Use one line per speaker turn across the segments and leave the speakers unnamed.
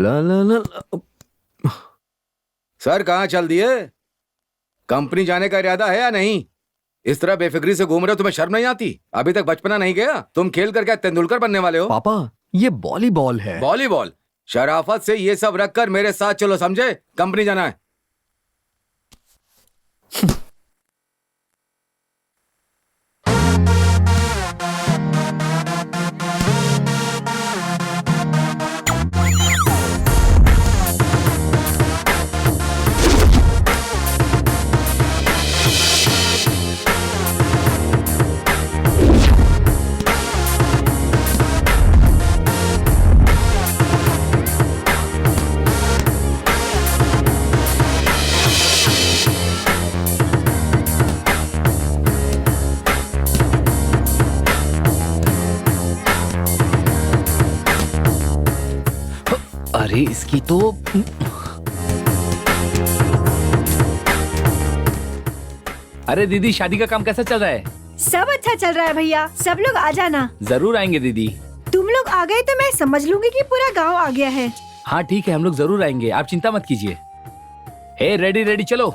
ला ला ला ला।
Sir कहाँ चल दिए? कंपनी जाने का इरादा है या नहीं? इस तरह बेफिक्री से घूम रहे हो, तुम्हें शर्म नहीं आती? अभी तक बचपना नहीं गया? तुम खेल कर क्या तेंदुलकर बनने वाले हो?
पापा ये वॉलीबॉल है।
वॉलीबॉल? शराफत से ये सब रखकर मेरे साथ चलो, समझे? कंपनी जाना है।
अरे इसकी तो
अरे दीदी, शादी का काम कैसा चल रहा है?
सब अच्छा चल रहा है भैया, सब लोग आ जाना।
जरूर आएंगे दीदी।
तुम लोग आ गए तो मैं समझ लूंगी कि पूरा गांव आ गया है।
हाँ ठीक है, हम लोग जरूर आएंगे, आप चिंता मत कीजिए। हे रेडी रेडी चलो।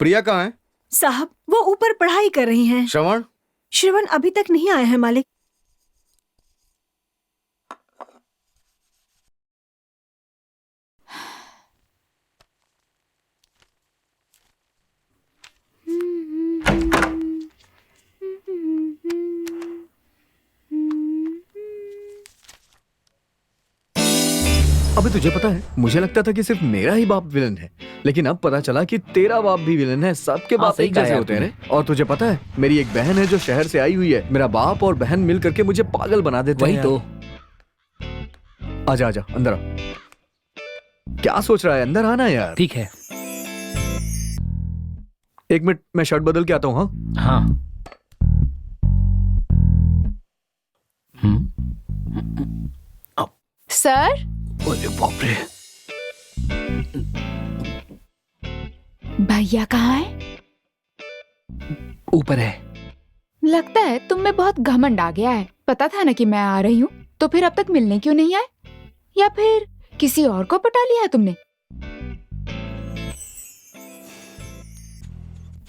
प्रिया कहाँ है?
साहब वो ऊपर पढ़ाई कर रही हैं।
श्रवण?
श्रवण अभी तक नहीं आए हैं मालिक।
अबे तुझे पता है, मुझे लगता था कि सिर्फ मेरा ही बाप विलन है, लेकिन अब पता चला कि तेरा बाप भी विलन है। सबके बाप
सही
एक जैसे
कहा
होते हैं
यार
रे। और तुझे पता है, मेरी एक बहन है जो शहर से आई हुई है। मेरा बाप और बहन मिल करके मुझे पागल बना देते
वही
हैं।
तो।
आजा आजा अंदर आ। क्या सोच रहा है? अंदर आना यार।
ठीक है।
एक मिनट, मैं शर्ट बदल के आता हूँ। हाँ
हाँ।
सर,
अरे बाप रे।
भैया कहाँ है?
ऊपर है।
लगता है तुम में बहुत घमंड आ गया है। पता था ना कि मैं आ रही हूँ, तो फिर अब तक मिलने क्यों नहीं आए? या फिर किसी और को पटा लिया है तुमने?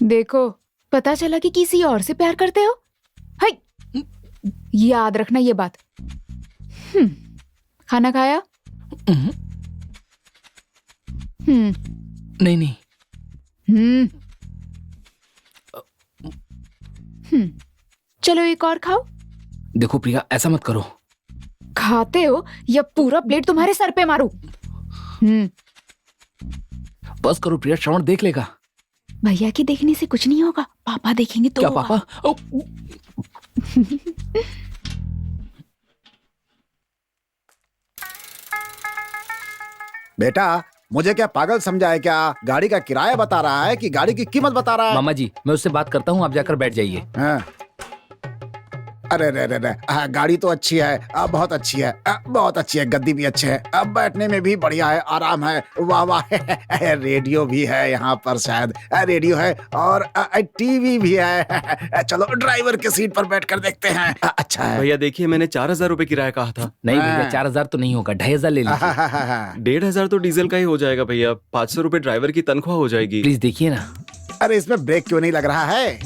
देखो, पता चला कि किसी और से प्यार करते हो। हाय, याद रखना ये बात। खाना खाया?
नहीं नहीं।
चलो एक और खाओ।
देखो प्रिया, ऐसा मत करो।
खाते हो या पूरा प्लेट तुम्हारे सर पे मारूं?
बस करो प्रिया, श्रवण देख लेगा।
भैया के देखने से कुछ नहीं होगा, पापा देखेंगे तो
क्या
होगा।
पापा? ओ,
बेटा, मुझे क्या पागल समझा है क्या? गाड़ी का किराया बता रहा है कि गाड़ी की कीमत बता रहा है?
मामा जी, मैं उससे बात करता हूँ, आप जाकर बैठ जाइए।
हाँ। अरे रे रे रे, गाड़ी तो अच्छी है, बहुत अच्छी है, बहुत अच्छी है। गद्दी भी अच्छे है, अब बैठने में भी बढ़िया है, आराम है। वाह वाह। रेडियो भी है यहाँ पर, शायद रेडियो है और टीवी भी है। चलो ड्राइवर की सीट पर बैठकर देखते हैं। अच्छा है
भैया। देखिए, मैंने 4,000 रुपए किराया कहा था।
नहीं भैया, 4,000 तो नहीं होगा, 2,500 ले लीजिए।
1,500 तो डीजल का ही हो जाएगा भैया। 500 रुपए ड्राइवर की तनख्वाह हो जाएगी।
प्लीज देखिए ना।
अरे इसमें ब्रेक क्यों नहीं लग रहा है?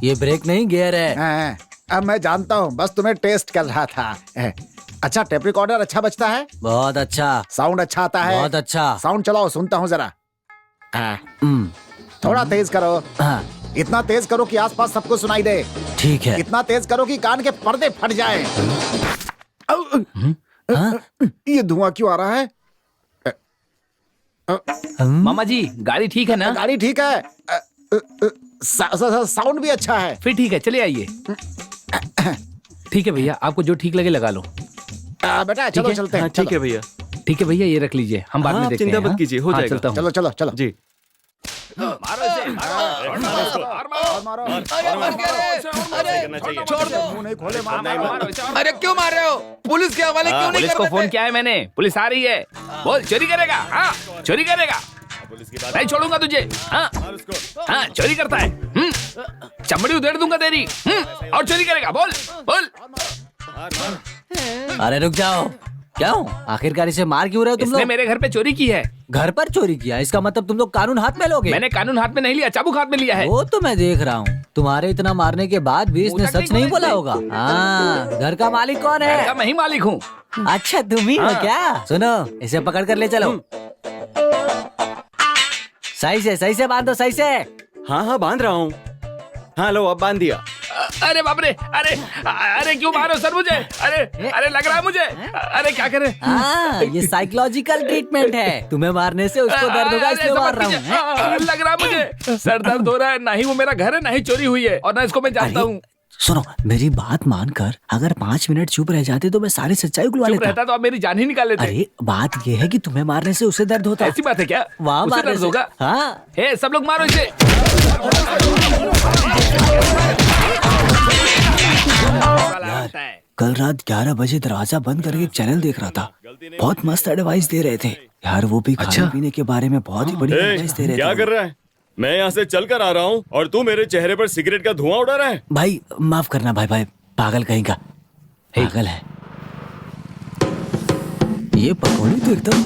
ये ब्रेक नहीं, गियर है।
अब मैं जानता हूँ, बस तुम्हें टेस्ट कर रहा था। अच्छा, टेप रिकॉर्डर अच्छा बजता है?
बहुत अच्छा।
साउंड अच्छा आता है?
बहुत अच्छा।
साउंड चलाओ, सुनता हूँ जरा। थोड़ा तेज करो।
हाँ,
इतना तेज करो कि आसपास सबको सुनाई दे।
ठीक है।
इतना तेज करो कि कान के पर्दे फट जाएं। ये धुआं क्यों आ रहा है?
मामा जी, गाड़ी ठीक है ना?
गाड़ी ठीक है, साउंड भी अच्छा है।
फिर ठीक है, चले आइए। ठीक है भैया, आपको जो ठीक लगे लगा लो।
बेटा चलो चलते हैं।
ठीक है भैया।
ठीक है भैया, ये रख लीजिए, हम बाद में
आप
देखते हैं।
चिंता मत कीजिए, हो
हाँ,
जाएगा।
चलता हूँ।
चलो चलो चलो
जी।
मारो इसे, मारो।
अरे मर गया रे। अरे छोड़ दो।
मुंह नहीं खोले
मारो इसे और-
अरे क्यों मार रहे हो? पुलिस के हवाले क्यों नहीं
पुलिस
कर
को
देते?
फोन किया है मैंने, पुलिस आ रही है। बोल चोरी करेगा? हाँ चोरी करेगा, नहीं छोड़ूंगा तुझे। हाँ हाँ चोरी करता है। चमड़ी उधेड़ दूंगा तेरी। और चोरी करेगा, बोल बोल।
अरे रुक जाओ, क्यों आखिरकार इसे मार क्यों रहे हो तुम
इसने
लोग?
मेरे घर पे चोरी की है।
घर पर चोरी किया, इसका मतलब तुम लोग कानून हाथ में लोगे?
मैंने कानून हाथ में नहीं लिया, चाबुक हाथ में लिया है।
वो तो मैं देख रहा हूँ, तुम्हारे इतना मारने के बाद भी इसने
मुंह तक
सच नहीं
नहीं
बोला
बोला
होगा। हाँ, घर का मालिक कौन
घर का
है?
मैं ही मालिक हूँ।
अच्छा तुम ही हो
हाँ।
क्या? सुनो, इसे पकड़ कर ले चलो। सही से बांधो, सही से।
हाँ हाँ बांध रहा हूँ। हाँ लो अब बांध दिया।
अरे बाप रे, अरे क्यों मारो सर मुझे? अरे लग रहा है मुझे। अरे क्या करें?
हाँ, ये साइकोलॉजिकल ट्रीटमेंट है। तुम्हें मारने से उसको दर्द होगा, इसलिए मार रहा हूँ।
लग रहा है मुझे सर दर्द हो रहा है। ना ही वो मेरा घर है, ना ही चोरी हुई है, और ना इसको मैं जानता हूँ।
सुनो, मेरी बात मानकर अगर 5 मिनट चुप रह जाते तो मैं सारी सच्चाई उगलवा
चुप
लेता।
रहता तो आप मेरी जान ही निकाल लेते।
अरे बात ये है कि तुम्हें मारने से उसे दर्द होता।
ऐसी बात है क्या?
वहाँ
उसे
मारने
दर्द
से
होगा?
हाँ।
हे सब लोग मारो इसे।
कल रात 11 बजे दरवाजा बंद करके एक चैनल देख रहा था। बहुत मस्त एडवाइस दे रहे थे यार, वो भी खाने पीने के बारे में बहुत ही बढ़िया एडवाइस दे रहे थे।
क्या कर रहा है? मैं यहाँ से चल कर आ रहा हूँ और तू मेरे चेहरे पर सिगरेट का धुआं उड़ा रहा है।
भाई माफ करना भाई, पागल कहीं का। पागल है ये पकौड़ी तो एकदम।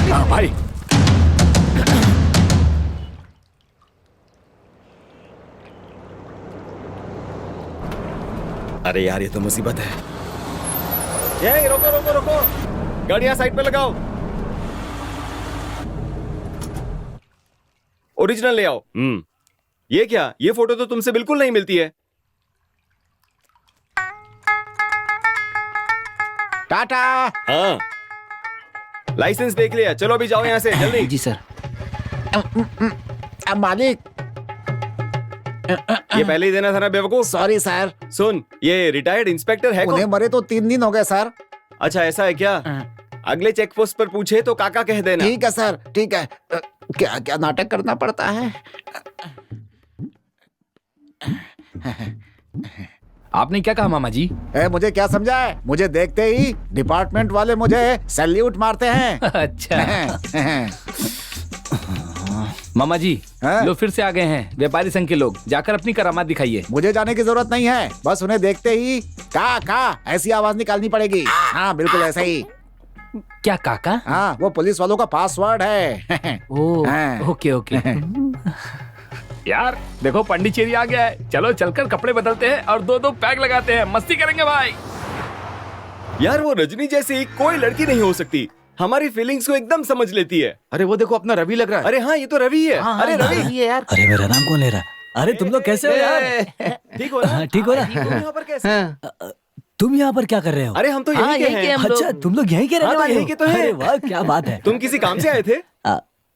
हाँ भाई,
अरे यार ये तो मुसीबत है। ये रोको रोको रोको, गाड़ियां साइड पे लगाओ। ओरिजिनल ले आओ। ये क्या? ये फोटो तो तुमसे बिल्कुल नहीं मिलती है।
टाटा।
हाँ लाइसेंस देख लिया, चलो अभी जाओ यहाँ से जल्दी।
जी सर।
मालिक
ये पहले ही देना था ना बेवकूफ।
Sorry sir.
सुन, ये रिटायर्ड इंस्पेक्टर है
उन्हें
कौन?
मरे तो 3 दिन हो गए सर।
अच्छा ऐसा है क्या? अगले चेक पोस्ट पर पूछे तो काका कह देना।
ठीक है सर, ठीक है। क्या क्या नाटक करना पड़ता है?
आपने क्या कहा मामा जी?
मुझे क्या समझा है? मुझे देखते ही डिपार्टमेंट वाले मुझे सैल्यूट मारते हैं।
अच्छा मामा जी,
हाँ?
लो फिर से आ गए हैं व्यापारी संघ के लोग। जाकर अपनी करामात दिखाइए।
मुझे जाने की जरूरत नहीं है, बस उन्हें देखते ही का ऐसी आवाज निकालनी पड़ेगी। हाँ बिल्कुल ऐसा ही।
क्या काका?
हाँ वो पुलिस वालों का पासवर्ड है।
ओ
हाँ।
Okay okay. यार देखो पंडिचेरी आ गया है। चलो चलकर कपड़े बदलते हैं और 2-2 पैक लगाते हैं, मस्ती करेंगे भाई।
यार वो रजनी जैसी कोई लड़की नहीं हो सकती, हमारी फीलिंग्स को एकदम समझ लेती है।
अरे वो देखो अपना रवि लग रहा है।
अरे हाँ ये तो रवि है। अरे रवि
यार।
अरे मेरा नाम कौन ले रहा? अरे तुम लोग कैसे हो यार?
ठीक हो ना?
ठीक हो ना?
तुम यहाँ पर कैसे?
तुम यहाँ पर क्या कर रहे हो?
अरे हम तो यहीं के हैं।
अच्छा तुम लोग यहीं के रहने
हाँ, तो
वाले
यहीं
हो?
के तो हैं।
अरे वाह क्या बात है।
तुम किसी काम से आए थे?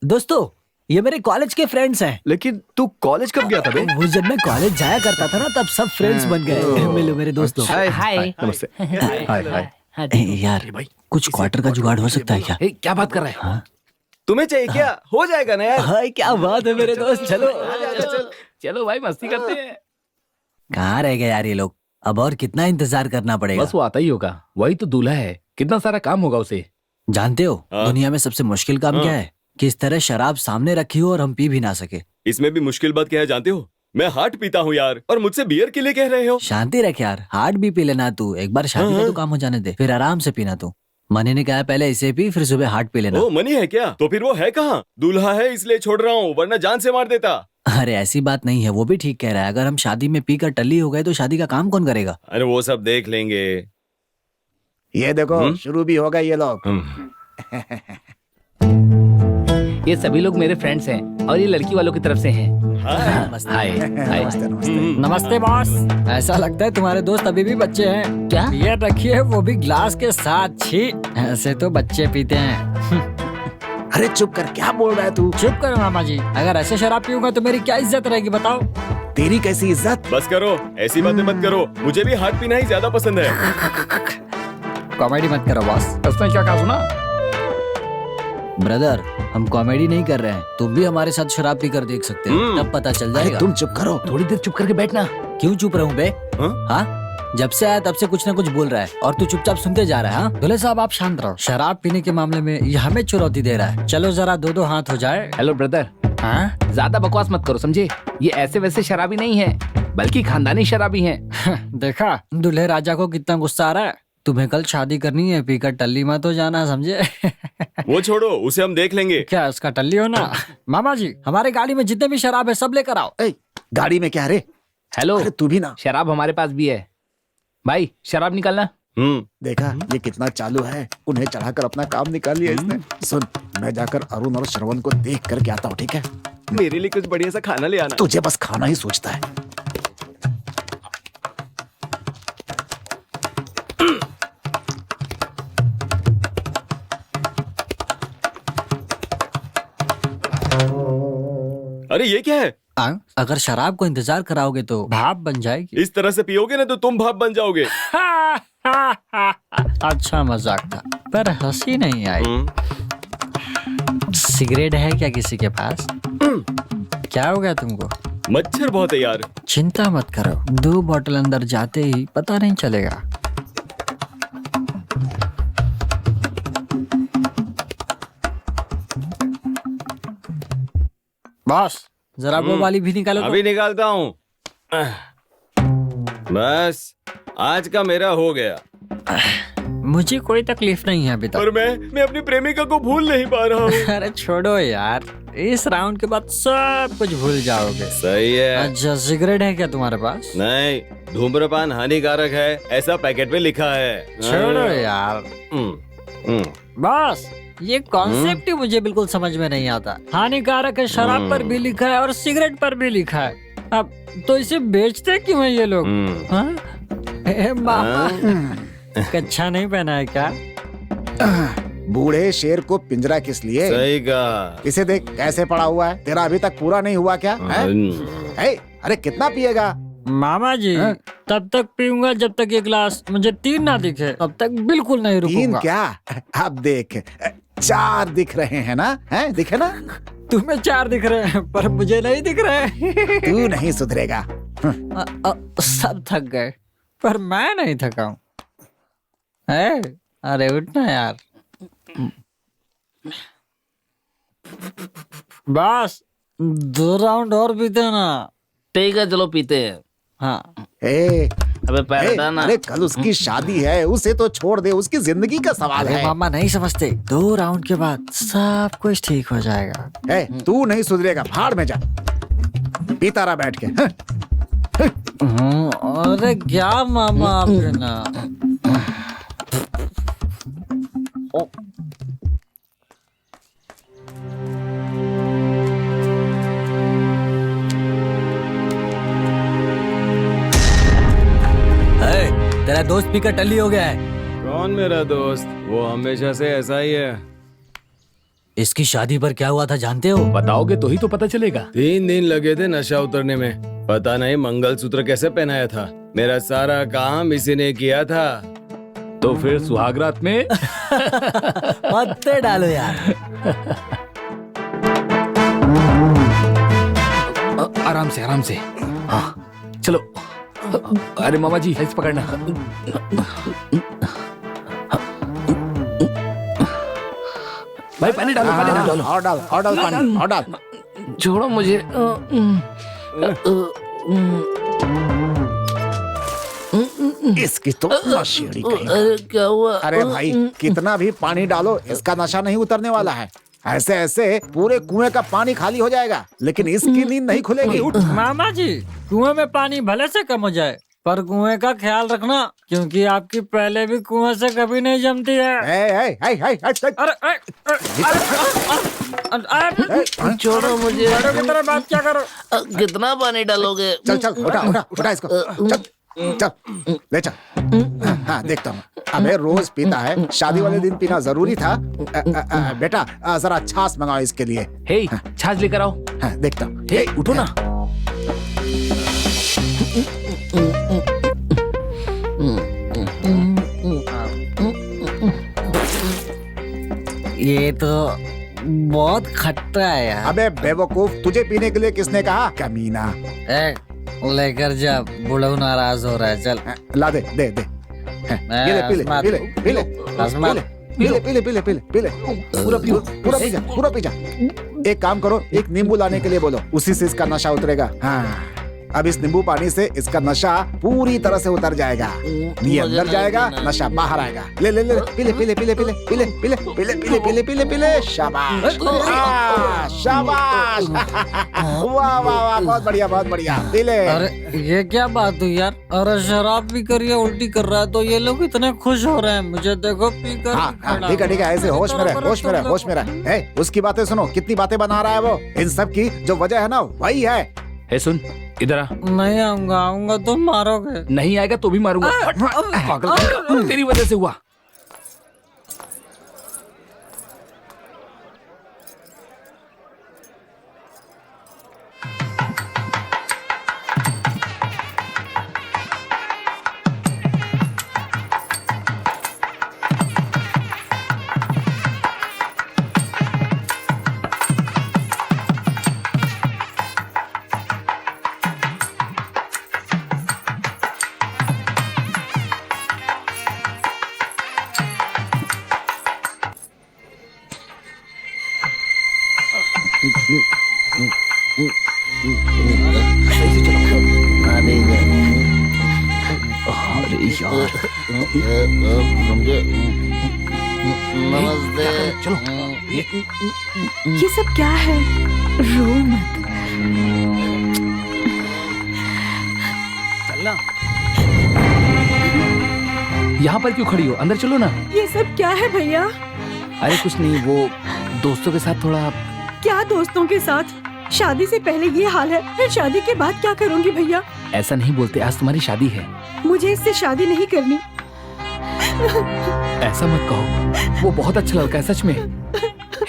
दोस्तों ये मेरे कॉलेज के फ्रेंड्स हैं।
लेकिन तू कॉलेज कब गया था बे?
वो जब मैं कॉलेज जाया करता था ना तब सब फ्रेंड्स बन गए। मिलो मेरे दोस्तों।
हाय।
नमस्ते। हाय हाय।
यार कुछ क्वार्टर का जुगाड़ हो सकता है क्या?
क्या बात कर रहे हैं?
तुम्हें चाहिए क्या? हो जाएगा ना यार।
हाय क्या बात है मेरे दोस्त। चलो
चलो भाई मस्ती करते हैं।
कहाँ रह गए यार ये लोग? अब और कितना इंतजार करना पड़ेगा?
बस वो आता ही होगा, वही तो दूल्हा है। कितना सारा काम होगा उसे।
जानते हो
हाँ?
दुनिया में सबसे मुश्किल काम
हाँ?
क्या है? कि इस तरह शराब सामने रखी हो और हम पी भी ना सके।
इसमें भी मुश्किल बात क्या है जानते हो? मैं हार्ट पीता हूँ यार, और मुझसे बियर के लिए कह रहे हो?
शांति रख यार, हार्ट भी पी लेना तू। एक बार शादी का तो काम हो जाने दे, फिर आराम से पीना तू। मनी ने कहा पहले इसे पी फिर सुबह हार्ट पी लेना।
ओ मनी है क्या? तो फिर वो है कहाँ? दूल्हा है इसलिए छोड़ रहा हूँ, वरना जान से मार देता।
अरे ऐसी बात नहीं है, वो भी ठीक कह रहा है। अगर हम शादी में पी कर टल्ली हो गए तो शादी का काम कौन करेगा?
अरे वो सब देख लेंगे।
ये देखो शुरू भी हो गए ये लोग।
ये सभी लोग मेरे फ्रेंड्स हैं और ये लड़की वालों की तरफ से हैं।
नमस्ते।
हाय हाय।
नमस्ते नमस्ते।
नमस्ते बॉस। ऐसा लगता है तुम्हारे दोस्त अभी भी बच्चे हैं।
क्या?
ये रखिए वो भी ग्लास के साथ। छी, ऐसे तो बच्चे पीते हैं।
अरे चुप कर, क्या बोल रहा है तू?
चुप करो मामा जी, अगर ऐसे शराब पीऊंगा तो मेरी क्या इज्जत रहेगी बताओ?
तेरी कैसी इज्जत।
बस करो, ऐसी बातें मत करो, मुझे भी हाथ पीना ही ज्यादा पसंद है।
कॉमेडी मत करो बॉस।
उसने क्या कहा सुना?
ब्रदर, हम कॉमेडी नहीं कर रहे हैं, तुम भी हमारे साथ शराब पीकर देख सकते हो, तब पता चल जाएगा।
तुम चुप करो।
थोड़ी देर चुप करके बैठना। क्यों चुप रहूं बे? हाँ, जब से आया तब से कुछ ना कुछ बोल रहा है और तू चुपचाप सुनते जा रहा है। हाँ दूल्हे साहब, आप शांत रहो। शराब पीने के मामले में ये हमें चुनौती दे रहा है। चलो जरा दो दो हाथ हो जाए।
हेलो ब्रदर,
हाँ
ज्यादा बकवास मत करो, समझे? ये ऐसे वैसे शराबी नहीं है, बल्कि खानदानी शराबी हैं।
देखा दूल्हे राजा को कितना गुस्सा आ रहा है। तुम्हें कल शादी करनी है, पीकर टल्ली मत हो जाना, समझे?
वो छोड़ो, उसे हम देख लेंगे।
क्या उसका टल्ली हो ना? मामा जी, हमारे गाड़ी में जितने भी शराब है सब लेकर आओ।
ए, गाड़ी में क्या रे?
हेलो,
अरे तू भी ना।
शराब हमारे पास भी है भाई, शराब निकालना।
देखा ये कितना चालू है, उन्हें चढ़ाकर अपना काम निकाल लिया इसने। सुन, मैं जाकर अरुण और श्रवण को देख करके आता हूँ, ठीक है?
मेरे लिए कुछ बढ़िया सा खाना ले आना।
तुझे बस खाना ही सोचता है।
अरे ये क्या है?
अगर शराब को इंतजार कराओगे तो भाप बन जाएगी।
इस तरह से पियोगे ना तो तुम भाप बन जाओगे।
अच्छा मजाक था, पर हंसी नहीं आई। सिगरेट है क्या किसी के पास? क्या हो गया तुमको?
मच्छर बहुत है यार।
चिंता मत करो, 2 बॉटल अंदर जाते ही पता नहीं चलेगा। बॉस, जरा वो वाली भी निकालो तो।
अभी निकालता हूँ। बस आज का मेरा हो गया।
मुझे कोई तकलीफ नहीं है अभी तक।
पर मैं अपनी प्रेमिका को भूल नहीं पा रहा हूँ।
अरे छोड़ो यार, इस राउंड के बाद सब कुछ भूल जाओगे।
सही है।
अच्छा, सिगरेट है क्या तुम्हारे पास?
नहीं, धूम्रपान हानिकारक है, ऐसा पैकेट पे लिखा है।
छोड़ो यार। बॉस, ये कॉन्सेप्ट ही मुझे बिल्कुल समझ में नहीं आता। हानिकारक है, शराब पर भी लिखा है और सिगरेट पर भी लिखा है। अब तो इसे बेचते क्यों है ये लोग? हाँ? ए मामा, कच्छा नहीं पहना है क्या?
बूढ़े शेर को पिंजरा किस लिए?
सही कहा।
इसे देख कैसे पड़ा हुआ है। तेरा अभी तक पूरा नहीं हुआ क्या? अरे कितना पिएगा?
मामा जी, तब तक पीऊंगा जब तक ये गिलास मुझे 3 ना दिखे, तब तक बिल्कुल नहीं
3
रुकूंगा।
क्या? अब देख 4 दिख रहे हैं ना? हैं, दिखे ना?
तुम्हें 4 दिख रहे हैं पर मुझे नहीं दिख रहे।
तू नहीं सुधरेगा।
सब थक गए पर मैं नहीं थका हूँ। अरे उठना यार। बस 2 राउंड और पीते ना।
ठीक है, चलो पीते हैं।
हाँ।
अबे पैर हटाना।
अरे कल उसकी शादी है, उसे तो छोड़ दे, उसकी जिंदगी का सवाल है।
मामा नहीं समझते, 2 राउंड के बाद सब कुछ ठीक हो जाएगा।
तू नहीं सुधरेगा, भाड़ में जा। पीता रहा बैठ के।
अरे क्या मामा आपके ना। तेरा दोस्त पीकर टल्ली हो गया है।
कौन मेरा दोस्त? वो हमेशा से ऐसा ही है।
इसकी शादी पर क्या हुआ था जानते हो?
बताओगे तो ही तो पता चलेगा।
3 दिन लगे थे नशा उतरने में। पता नहीं मंगलसूत्र कैसे पहनाया था। मेरा सारा काम इसी ने किया था।
तो फिर सुहागरात में
पत्ते डालो यार।
आराम से, आराम से। हाँ, चलो। अरे मामा जी, ऐसे पकड़ना। भाई पानी डालो, पानी डालो।
और डाल पानी, और डाल।
छोड़ो मुझे।
इसकी तो नशेड़ी कहीं।
अरे क्या हुआ?
अरे भाई, कितना भी पानी डालो, इसका नशा नहीं उतरने वाला है। ऐसे ऐसे पूरे कुएं का पानी खाली हो जाएगा, लेकिन इसकी नींद नहीं खुलेगी।
मामा जी, कुएं में पानी भले से कम हो जाए, पर कुएं का ख्याल रखना, क्योंकि आपकी पहले भी कुएं से कभी नहीं जमती है।
अरे
छोड़ो मुझे।
की तरह बात क्या करो?
कितना पानी डालोगे?
चल उठा इसको। चल ले चल। हाँ देखता हूँ। अबे रोज पीता है, शादी वाले दिन पीना जरूरी था। बेटा जरा छाछ मंगाओ इसके लिए।
हे, छाछ लेकर आओ।
हाँ देखता हूँ।
हे, उठो ना।
ये तो बहुत खट्टा है यार।
अबे बेवकूफ, तुझे पीने के लिए किसने कहा? कमीना।
लेकर जा, बुढ़ऊ नाराज हो रहा है। चल
ला दे दे दे। ये ले, पी ले पी ले पी ले पी ले पी ले पी ले पी ले पी ले पूरा पी, पूरा पी जा, पूरा पी जा। एक काम करो, एक नींबू लाने के लिए बोलो, उसी से इसका नशा उतरेगा। हाँ, अब इस नींबू पानी से इसका नशा पूरी तरह से उतर जाएगा। ये अंदर जाएगा, नशा बाहर आएगा। ले ले ले, पी ले पी ले पी ले पी ले पी ले पी ले पी ले पी ले पी ले पी ले पी ले। शाबाश शाबाश। वाह वाह वाह, बहुत बढ़िया बहुत बढ़िया, पी ले।
अरे ये क्या बात हुई यार? अरे शराब पी कर ये उल्टी कर रहा है तो ये लोग इतने खुश हो रहे हैं। मुझे देखो पी कर।
हाँ, ठीक है ठीक है, ऐसे होश में रह, होश में रह, होश में रह। उसकी बातें सुनो, कितनी बातें बना रहा है वो। इन सब की जो वजह है ना, वही है।
हे सुन, इधर आ।
नहीं आऊंगा, आऊंगा तो मारोगे।
नहीं आएगा तो भी मारूंगा। पागल, तेरी वजह से हुआ। अरे यार,
नमस्ते।
चलो।
ये सब क्या है? रो मत।
चलना। यहाँ पर क्यों खड़ी हो? अंदर चलो ना।
ये सब क्या है भैया?
अरे कुछ नहीं, वो दोस्तों के साथ थोड़ा।
क्या दोस्तों के साथ? शादी से पहले ये हाल है, फिर शादी के बाद क्या करूंगी भैया?
ऐसा नहीं बोलते, आज तुम्हारी शादी है।
मुझे इससे शादी नहीं करनी।
ऐसा मत कहो, वो बहुत अच्छा लड़का है सच में।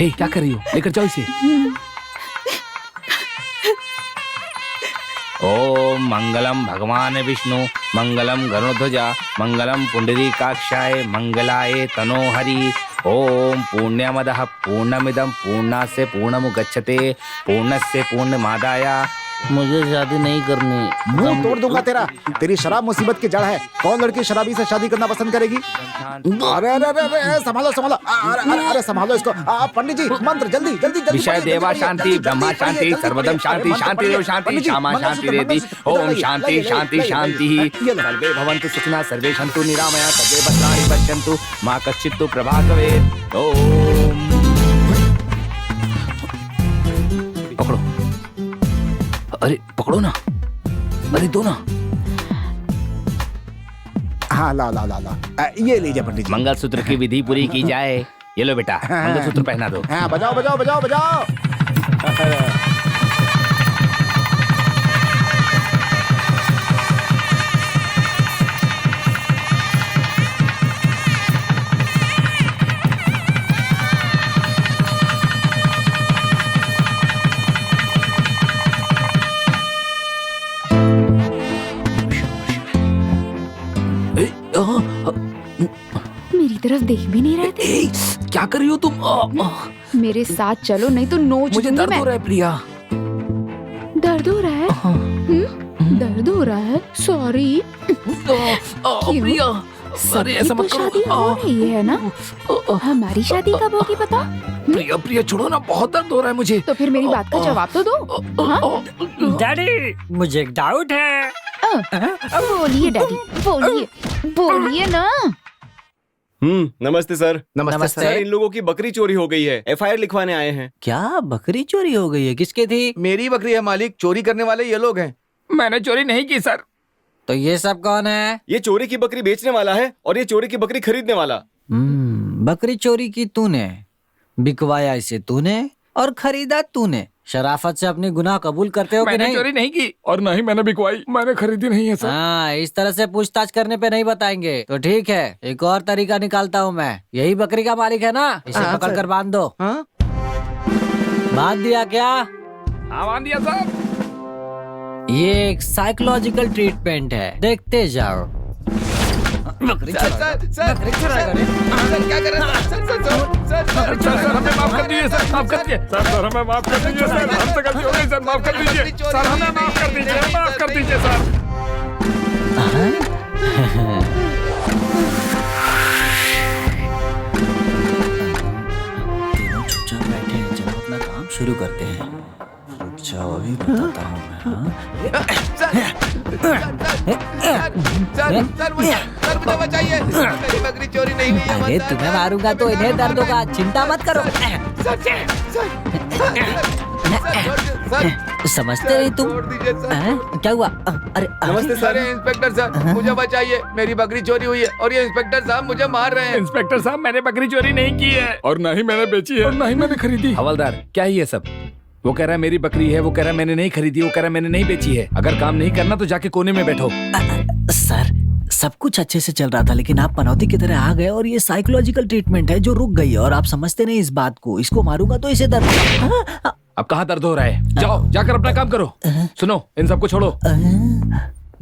हे, क्या कर रही हो? लेकर जाओ इसे। ओम मंगलम भगवान विष्णु, मंगलम गरुड़ध्वजा, मंगलम पुंडरीकाक्षाय, मंगलाय तनोहरि। ओम पूर्णमदः पूर्णमिदं पूर्णास्य पूर्णमुदच्यते, पूर्णस्य पूर्णमादाय।
मुझे शादी नहीं करनी।
मुंह तोड़ दूंगा तेरा। तेरी शराब मुसीबत की जड़ है। कौन लड़की शराबी से शादी करना पसंद करेगी? अरे अरे अरे, संभालो संभालो, अरे संभालो इसको। पंडित जी, मंत्र जल्दी जल्दी जल्दी।
विषय देवा शांति, ब्रह्मा शांति, सर्वदम शांति, शांति देव शांति, श्यामा शांति रेति। ओम शांति शांति शांति। सर्वे भवन्तु सुखिनः, सर्वे सन्तु निरामया, सर्वे भद्राणि पश्यन्तु, मा कश्चित् प्रभात् भवेत्। ओम। पकड़ो। अरे पकड़ो ना, अरे दो ना।
हाँ ला ला ला ला, ये लीजिए पंडित जी।
मंगलसूत्र की विधि पूरी की जाए। ये लो बेटा, मंगलसूत्र पहना दो।
हाँ, बजाओ बजाओ बजाओ बजाओ।
मेरी तरफ देख भी नहीं रहे थे।
क्या कर रही हो तुम?
मेरे साथ चलो, नहीं तो नोच
मुझे
दूंगी
दर्द
मैं।
हो रहा है प्रिया।
दर्द हो रहा है? दर्द हो रहा है? सॉरी।
प्रिया, अरे ऐसा मत करो।
शादी हो रही है ना? हमारी शादी कब होगी पता?
प्रिया प्रिया छोड़ो ना, बहुत दर्द हो रहा है मुझे।
तो फिर मेरी बात का जवाब तो दो। हाँ?
डैडी, मुझे एक डाउट है।
बोलिए डैडी, बोलिए बोलिए ना।
नमस्ते सर।
नमस्ते।
सर, इन लोगों की बकरी चोरी हो गई है, FIR लिखवाने आए हैं।
क्या बकरी चोरी हो गई है? किसकी थी?
मेरी बकरी है मालिक, चोरी करने वाले ये लोग हैं।
मैंने चोरी नहीं की सर।
तो ये सब कौन है?
ये चोरी की बकरी बेचने वाला है और ये चोरी की बकरी खरीदने वाला।
बकरी चोरी की तूने, बिकवाया इसे तूने और खरीदा तूने। शराफत से अपनी गुनाह कबूल करते हो कि
मैंने
नहीं?
चोरी नहीं की और ना ही मैंने बिकवाई, मैंने खरीदी नहीं है सर।
हाँ, इस तरह से पूछताछ करने पे नहीं बताएंगे तो ठीक है। एक और तरीका निकालता हूँ मैं। यही बकरी का मालिक है ना? इसे पकड़ कर बांध दो।
हाँ?
बांध दिया क्या?
हाँ बांध दिया सर।
ये एक साइकोलॉजिकल ट्रीटमेंट है, देखते जाओ। बकरी चराएगा। बकरी चराएगा रे।
सर क्या कर रहे हैं सर
हमें माफ कर दीजिए सर, माफ कर दीजिए सर, हमें माफ कर दीजिए सर, हमसे गलती हो गई सर, माफ कर दीजिए सर, हमें माफ कर दीजिए, माफ कर दीजिए सर।
तीनों चुपचाप बैठे हैं, चलो अपना काम शुरू करते हैं। रुक जाओ, अभी बताता हूँ मैं।
सर मुझे बचाइए, मेरी बकरी चोरी नहीं हुई है।
अरे तुम्हें मारूंगा तो इन्हें दर्द होगा, चिंता मत करो। समझते नहीं तुम?
छोड़ दीजिए सर।
क्या हुआ? अरे
नमस्ते सर, इंस्पेक्टर सर मुझे बचाइए, मेरी बकरी चोरी हुई है और ये इंस्पेक्टर साहब मुझे मार रहे हैं।
इंस्पेक्टर साहब, मैंने बकरी चोरी नहीं की है और ना ही मैंने बेची है और ना ही मैंने खरीदी। हवलदार, क्या है ये सब? वो कह रहा है मेरी बकरी है, वो कह रहा है मैंने नहीं खरीदी, वो कह रहा है मैंने नहीं बेची है। अगर काम नहीं करना तो जाके कोने में बैठो।
सर, सब कुछ अच्छे से चल रहा था, लेकिन आप पनौती की तरह आ गए और ये साइकोलॉजिकल ट्रीटमेंट है जो रुक गई है और आप समझते नहीं इस बात को। इसको मारूंगा तो इसे दर्द।
अब कहाँ दर्द हो रहा है? जाओ जाकर अपना काम करो। सुनो, इन सबको छोड़ो,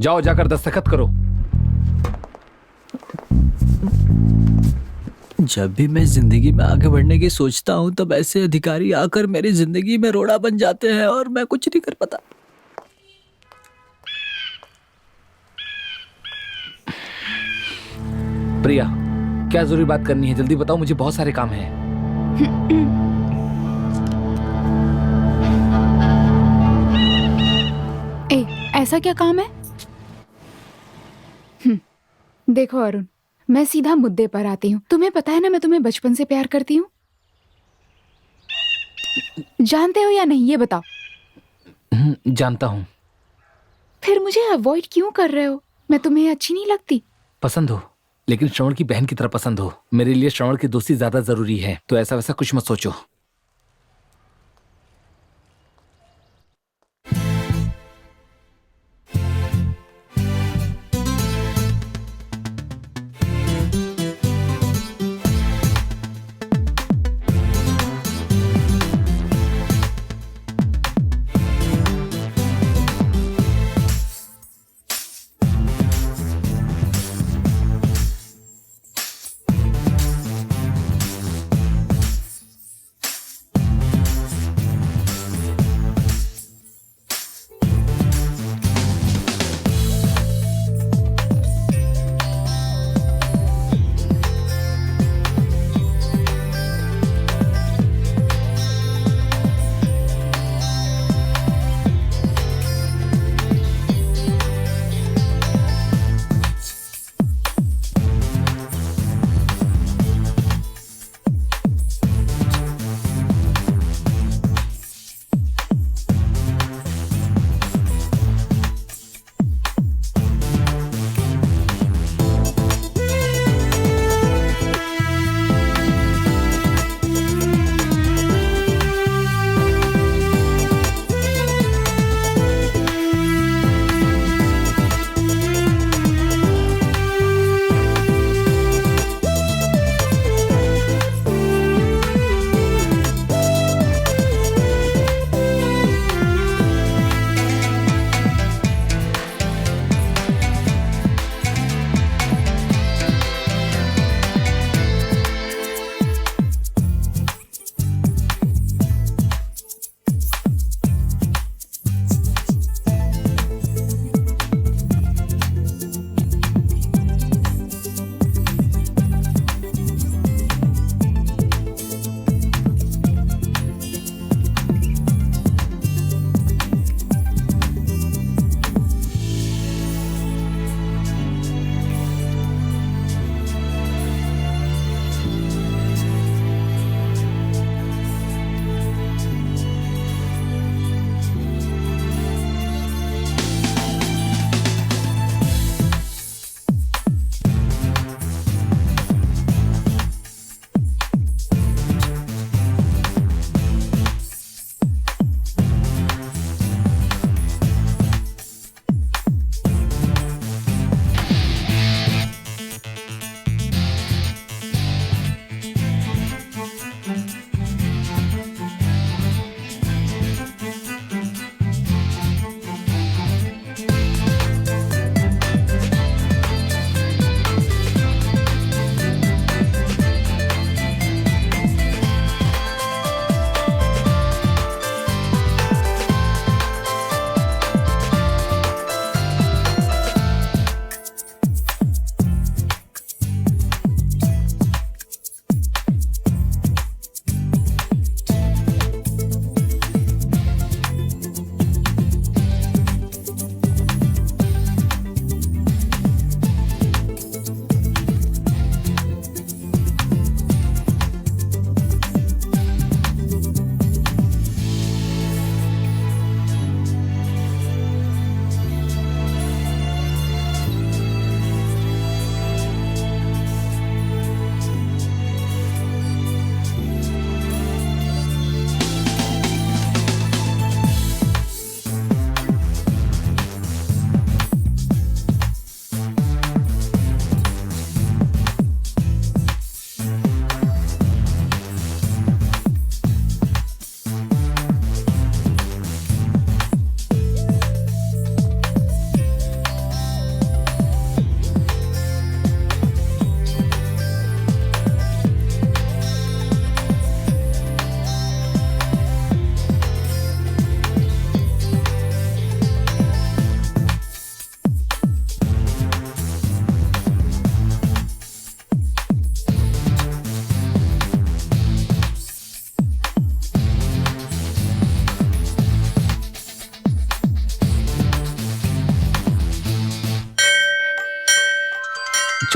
जाओ जाकर दस्तखत करो।
जब भी मैं जिंदगी में आगे बढ़ने की सोचता हूँ तब ऐसे अधिकारी आकर मेरी जिंदगी में रोड़ा बन जाते हैं और मैं कुछ नहीं कर पाता।
प्रिया, क्या जरूरी बात करनी है? जल्दी बताओ, मुझे बहुत सारे काम हैं।
ऐसा क्या काम है? देखो अरुण, मैं सीधा मुद्दे पर आती हूँ। तुम्हें पता है ना मैं तुम्हें बचपन से प्यार करती हूँ। जानते हो या नहीं, ये बताओ।
जानता हूँ।
फिर मुझे अवॉइड क्यों कर रहे हो? मैं तुम्हें अच्छी नहीं लगती?
पसंद हो, लेकिन श्रवण की बहन की तरह पसंद हो। मेरे लिए श्रवण की दोस्ती ज्यादा जरूरी है, तो ऐसा वैसा कुछ मत सोचो।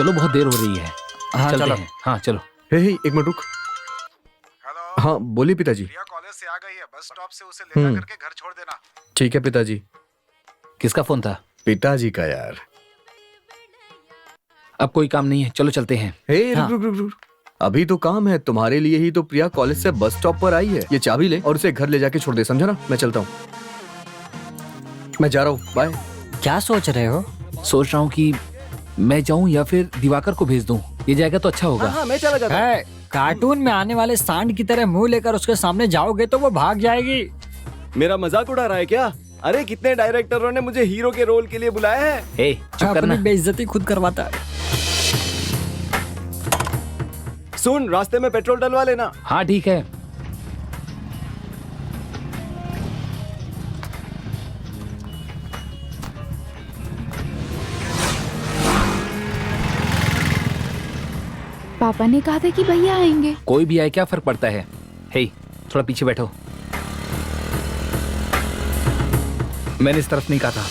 चलो बहुत देर हो रही है।
हाँ
चलते
चलो।
हैं। हाँ चलो।
हे एक मिनट रुक। हाँ बोलिए पिताजी।
प्रिया कॉलेज से आ गई है, बस स्टॉप से उसे लेकर करके घर छोड़ देना।
ठीक है पिताजी।
किसका फोन था?
पिताजी का यार।
अब कोई काम नहीं है, चलो चलते हैं।
हे
हाँ।
रुक रुक रुक रुक। अभी तो काम है, तुम्हारे लिए ही तो प्रिया कॉलेज से बस स्टॉप पर आई है। ये चाबी ले और उसे घर ले जाके छोड़ दे, समझा ना? मैं चलता हूँ, मैं जा रहा हूँ, बाय।
क्या सोच रहे हो?
सोच रहा हूँ कि मैं जाऊँ या फिर दिवाकर को भेज दूँ। ये जाएगा तो अच्छा होगा।
हाँ मैं चला जाता हूँ।
है, कार्टून में आने वाले सांड की तरह मुंह लेकर उसके सामने जाओगे तो वो भाग जाएगी।
मेरा मजाक उड़ा रहा है क्या? अरे कितने डायरेक्टरों ने मुझे हीरो के रोल के लिए बुलाया है।
हे चुप करना।
अपनी बेइज्जती खुद करवाता है।
सुन, रास्ते में पेट्रोल डलवा लेना।
हाँ ठीक है।
पापा ने कहा था कि भैया आएंगे।
कोई भी आए क्या फर्क पड़ता है। हे थोड़ा पीछे बैठो। मैंने इस तरफ नहीं कहा था,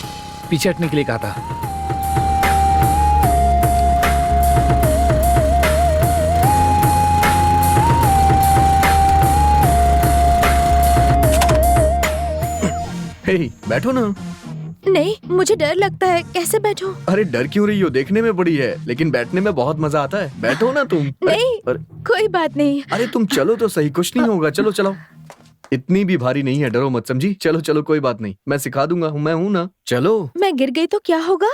पीछे हटने के लिए कहा था।
हे बैठो ना।
नहीं, मुझे डर लगता है, कैसे बैठूं?
अरे डर क्यों रही हो? देखने में बड़ी है लेकिन बैठने में बहुत मजा आता है। बैठो ना तुम।
नहीं, कोई बात नहीं।
अरे तुम चलो तो सही, कुछ नहीं होगा। चलो चलो, इतनी भी भारी नहीं है, डरो मत, समझी? चलो चलो कोई बात नहीं, मैं सिखा दूंगा, मैं हूं ना। चलो।
मैं गिर गई तो क्या होगा?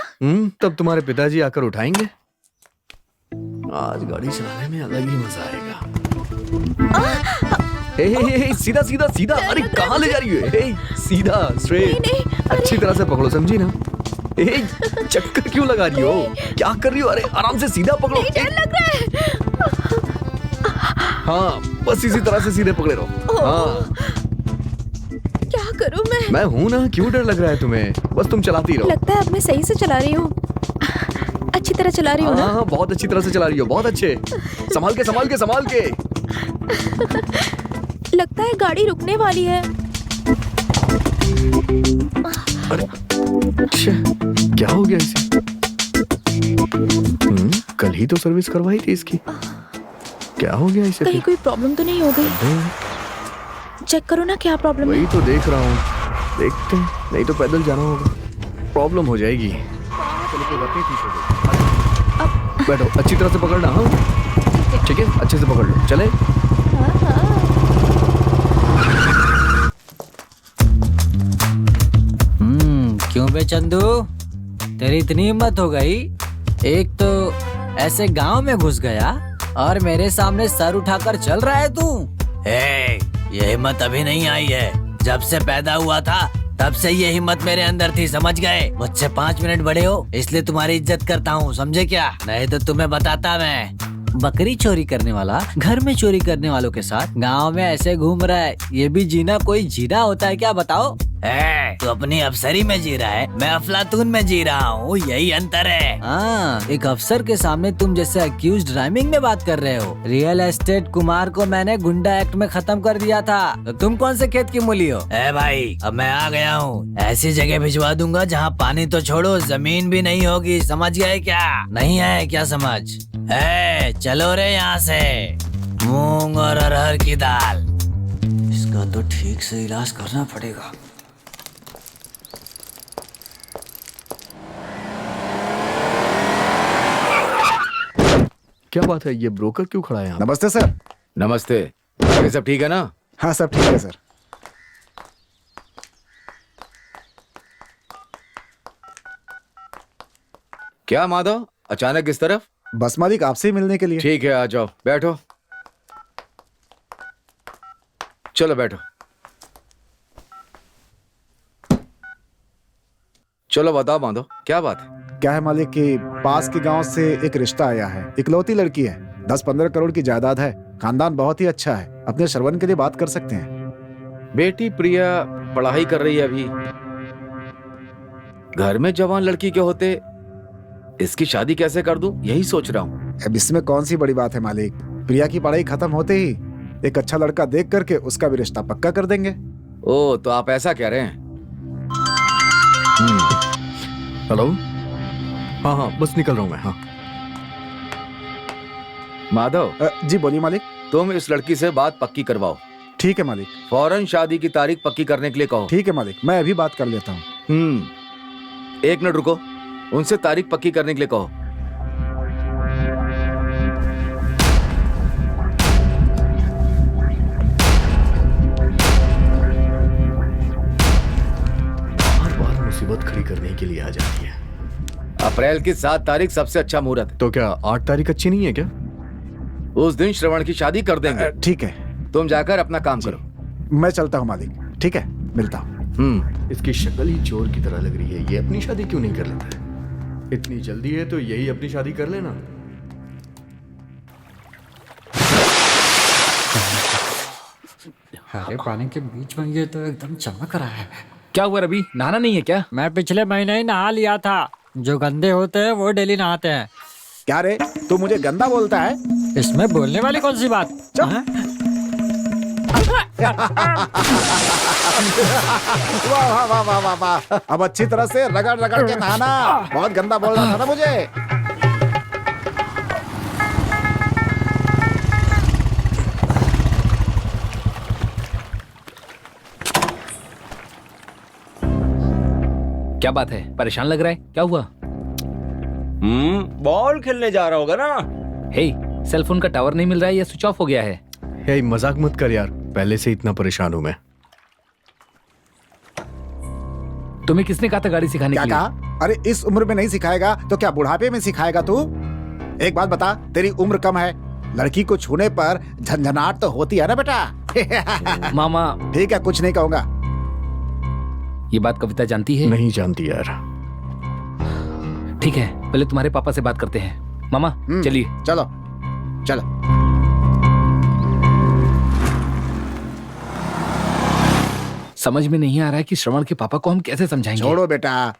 तब तुम्हारे पिताजी आकर उठाएंगे। आज गाड़ी चलाने में अलग ही मजा आएगा। हे, सीधा सीधा सीधा। अरे कहाँ ले जा रही है? हे, सीधा स्ट्रेट।
नहीं,
अच्छी तरह से पकड़ो, समझी ना? हे, चक्कर क्यों लगा रही हो? क्या कर रही हो? अरे आराम से सीधा पकड़ो।
डर लग रहा है।
हाँ बस इसी तरह से सीधे पकड़े रहो। हाँ
क्या करूं
मैं हूं ना, क्यों डर लग रहा है तुम्हें? बस तुम चलाती रहो।
लगता है अब मैं सही से चला रही हूँ, अच्छी तरह चला रही हूँ ना?
हाँ बहुत अच्छी तरह से चला रही हो, बहुत अच्छे। संभाल के संभाल के संभाल के।
लगता है गाड़ी रुकने वाली है।
अरे क्या हो गया इसे? कल ही तो सर्विस करवाई थी इसकी, क्या हो गया इसे?
कहीं कोई प्रॉब्लम तो नहीं हो गई? चेक करो ना क्या प्रॉब्लम है।
वही तो देख रहा हूँ, देखते हैं, नहीं तो पैदल जाना होगा, प्रॉब्लम हो जाएगी। बैठो, अच्छी तरह से पकड़ना। हाँ ठीक है, अच्छे से पकड़ लो। चले?
क्यों बे चंदू, तेरी इतनी हिम्मत हो गई? एक तो ऐसे गांव में घुस गया और मेरे सामने सर उठाकर चल रहा है तू। ये हिम्मत अभी नहीं आई है, जब से पैदा हुआ था तब से ये हिम्मत मेरे अंदर थी, समझ गए? मुझसे 5 मिनट बड़े हो इसलिए तुम्हारी इज्जत करता हूँ, समझे क्या? नहीं तो तुम्हें बताता मैं। बकरी चोरी करने वाला घर में चोरी करने वालों के साथ गांव में ऐसे घूम रहा है, ये भी जीना कोई जीना होता है क्या, बताओ? तू अपनी अफसरी में जी रहा है, मैं अफलातून में जी रहा हूँ, यही अंतर है। हाँ, एक अफसर के सामने तुम जैसे अक्यूज्ड राइमिंग में बात कर रहे हो। रियल एस्टेट कुमार को मैंने गुंडा एक्ट में खत्म कर दिया था, तो तुम कौन से खेत की मूली हो? भाई अब मैं आ गया हूँ, ऐसी जगह भिजवा दूंगा जहाँ पानी तो छोड़ो जमीन भी नहीं होगी, समझ गए क्या? नहीं है क्या समझ? चलो रे यहाँ से, मूंग और अरहर की दाल। इसका तो ठीक से इलाज करना पड़ेगा।
क्या बात है, ये ब्रोकर क्यों खड़ा है यहाँ?
नमस्ते सर।
नमस्ते। ये सब ठीक है ना?
हाँ सब ठीक है सर।
क्या माधव, अचानक इस तरफ?
बस मालिक आपसे ही मिलने के लिए।
ठीक है, आ जाओ, बैठो। चलो बैठो। चलो बताओ माधव, क्या बात है?
क्या है मालिक कि पास के गांव से एक रिश्ता आया है, इकलौती लड़की है, 10-15 करोड़ की जायदाद है, खानदान बहुत ही अच्छा है, अपने श्रवण के लिए बात कर सकते हैं।
बेटी प्रिया पढ़ाई कर रही है अभी, घर में जवान लड़की के होते इसकी शादी कैसे कर दूं, यही सोच रहा हूँ।
अब इसमें कौन सी बड़ी बात है मालिक, प्रिया की पढ़ाई खत्म होते ही एक अच्छा लड़का देख करके उसका भी रिश्ता पक्का कर देंगे।
ओ तो आप ऐसा कह रहे हैं?
हेलो, हाँ हाँ बस निकल रहा हूँ मैं। हाँ
माधव,
जी बोलिए मालिक।
तुम इस लड़की से बात पक्की करवाओ।
ठीक है मालिक।
फौरन शादी की तारीख पक्की करने के लिए कहो।
ठीक है मालिक, मैं अभी बात कर लेता हूँ।
1 मिनट रुको, उनसे तारीख पक्की करने के लिए कहो।
बार बार मुसीबत खड़ी करने के लिए आ जाती है।
अप्रैल की 7 तारीख सबसे अच्छा मुहूर्त है।
तो क्या 8 तारीख अच्छी नहीं है क्या?
उस दिन श्रवण की शादी कर देंगे।
ठीक है,
तुम जाकर अपना काम करो।
मैं चलता हूँ मालिक। ठीक है, मिलता हूँ।
इसकी शक्ल ही चोर की तरह लग रही है। ये अपनी शादी क्यों नहीं कर लेता है? इतनी जल्दी है तो यही अपनी शादी कर लेना।
हरे पानी के बीच में ये तो एकदम चमक रहा है।
क्या हुआ रवि, नहाना नहीं है क्या?
मैं पिछले महीने ही नहा लिया था। जो गंदे होते हैं वो डेली नहाते हैं।
क्या रे, तू मुझे गंदा बोलता है?
इसमें बोलने वाली कौन सी बात?
वाह वाह वाह वाह वाह वाह। अब अच्छी तरह से रगड़ रगड़ के नहाना। बहुत गंदा बोल रहा था ना मुझे।
क्या बात है, परेशान लग रहा है, क्या हुआ?
बॉल खेलने जा रहा होगा ना।
हे, सेल फोन का टावर नहीं मिल रहा है या स्विच ऑफ हो गया है?
हे, मजाक मत कर यार, पहले से इतना परेशान हूं मैं।
तुम्हें किसने कहा था गाड़ी सिखाने
क्या
के लिए?
कहा? अरे इस उम्र में नहीं सिखाएगा तो क्या बुढ़ापे में सिखाएगा तू? एक बात बता, तेरी उम्र कम है, लड़की को छूने पर झंझनाहट तो होती है ना बेटा।
मामा,
ठीक है, कुछ नहीं कहूंगा।
ये बात कविता जानती है?
नहीं जानती यार।
ठीक है, पहले तुम्हारे पापा से बात करते हैं। मामा चलिए।
चलो चलो।
समझ में नहीं आ रहा है कि श्रवण के पापा को हम कैसे समझाएंगे।
छोड़ो बेटा,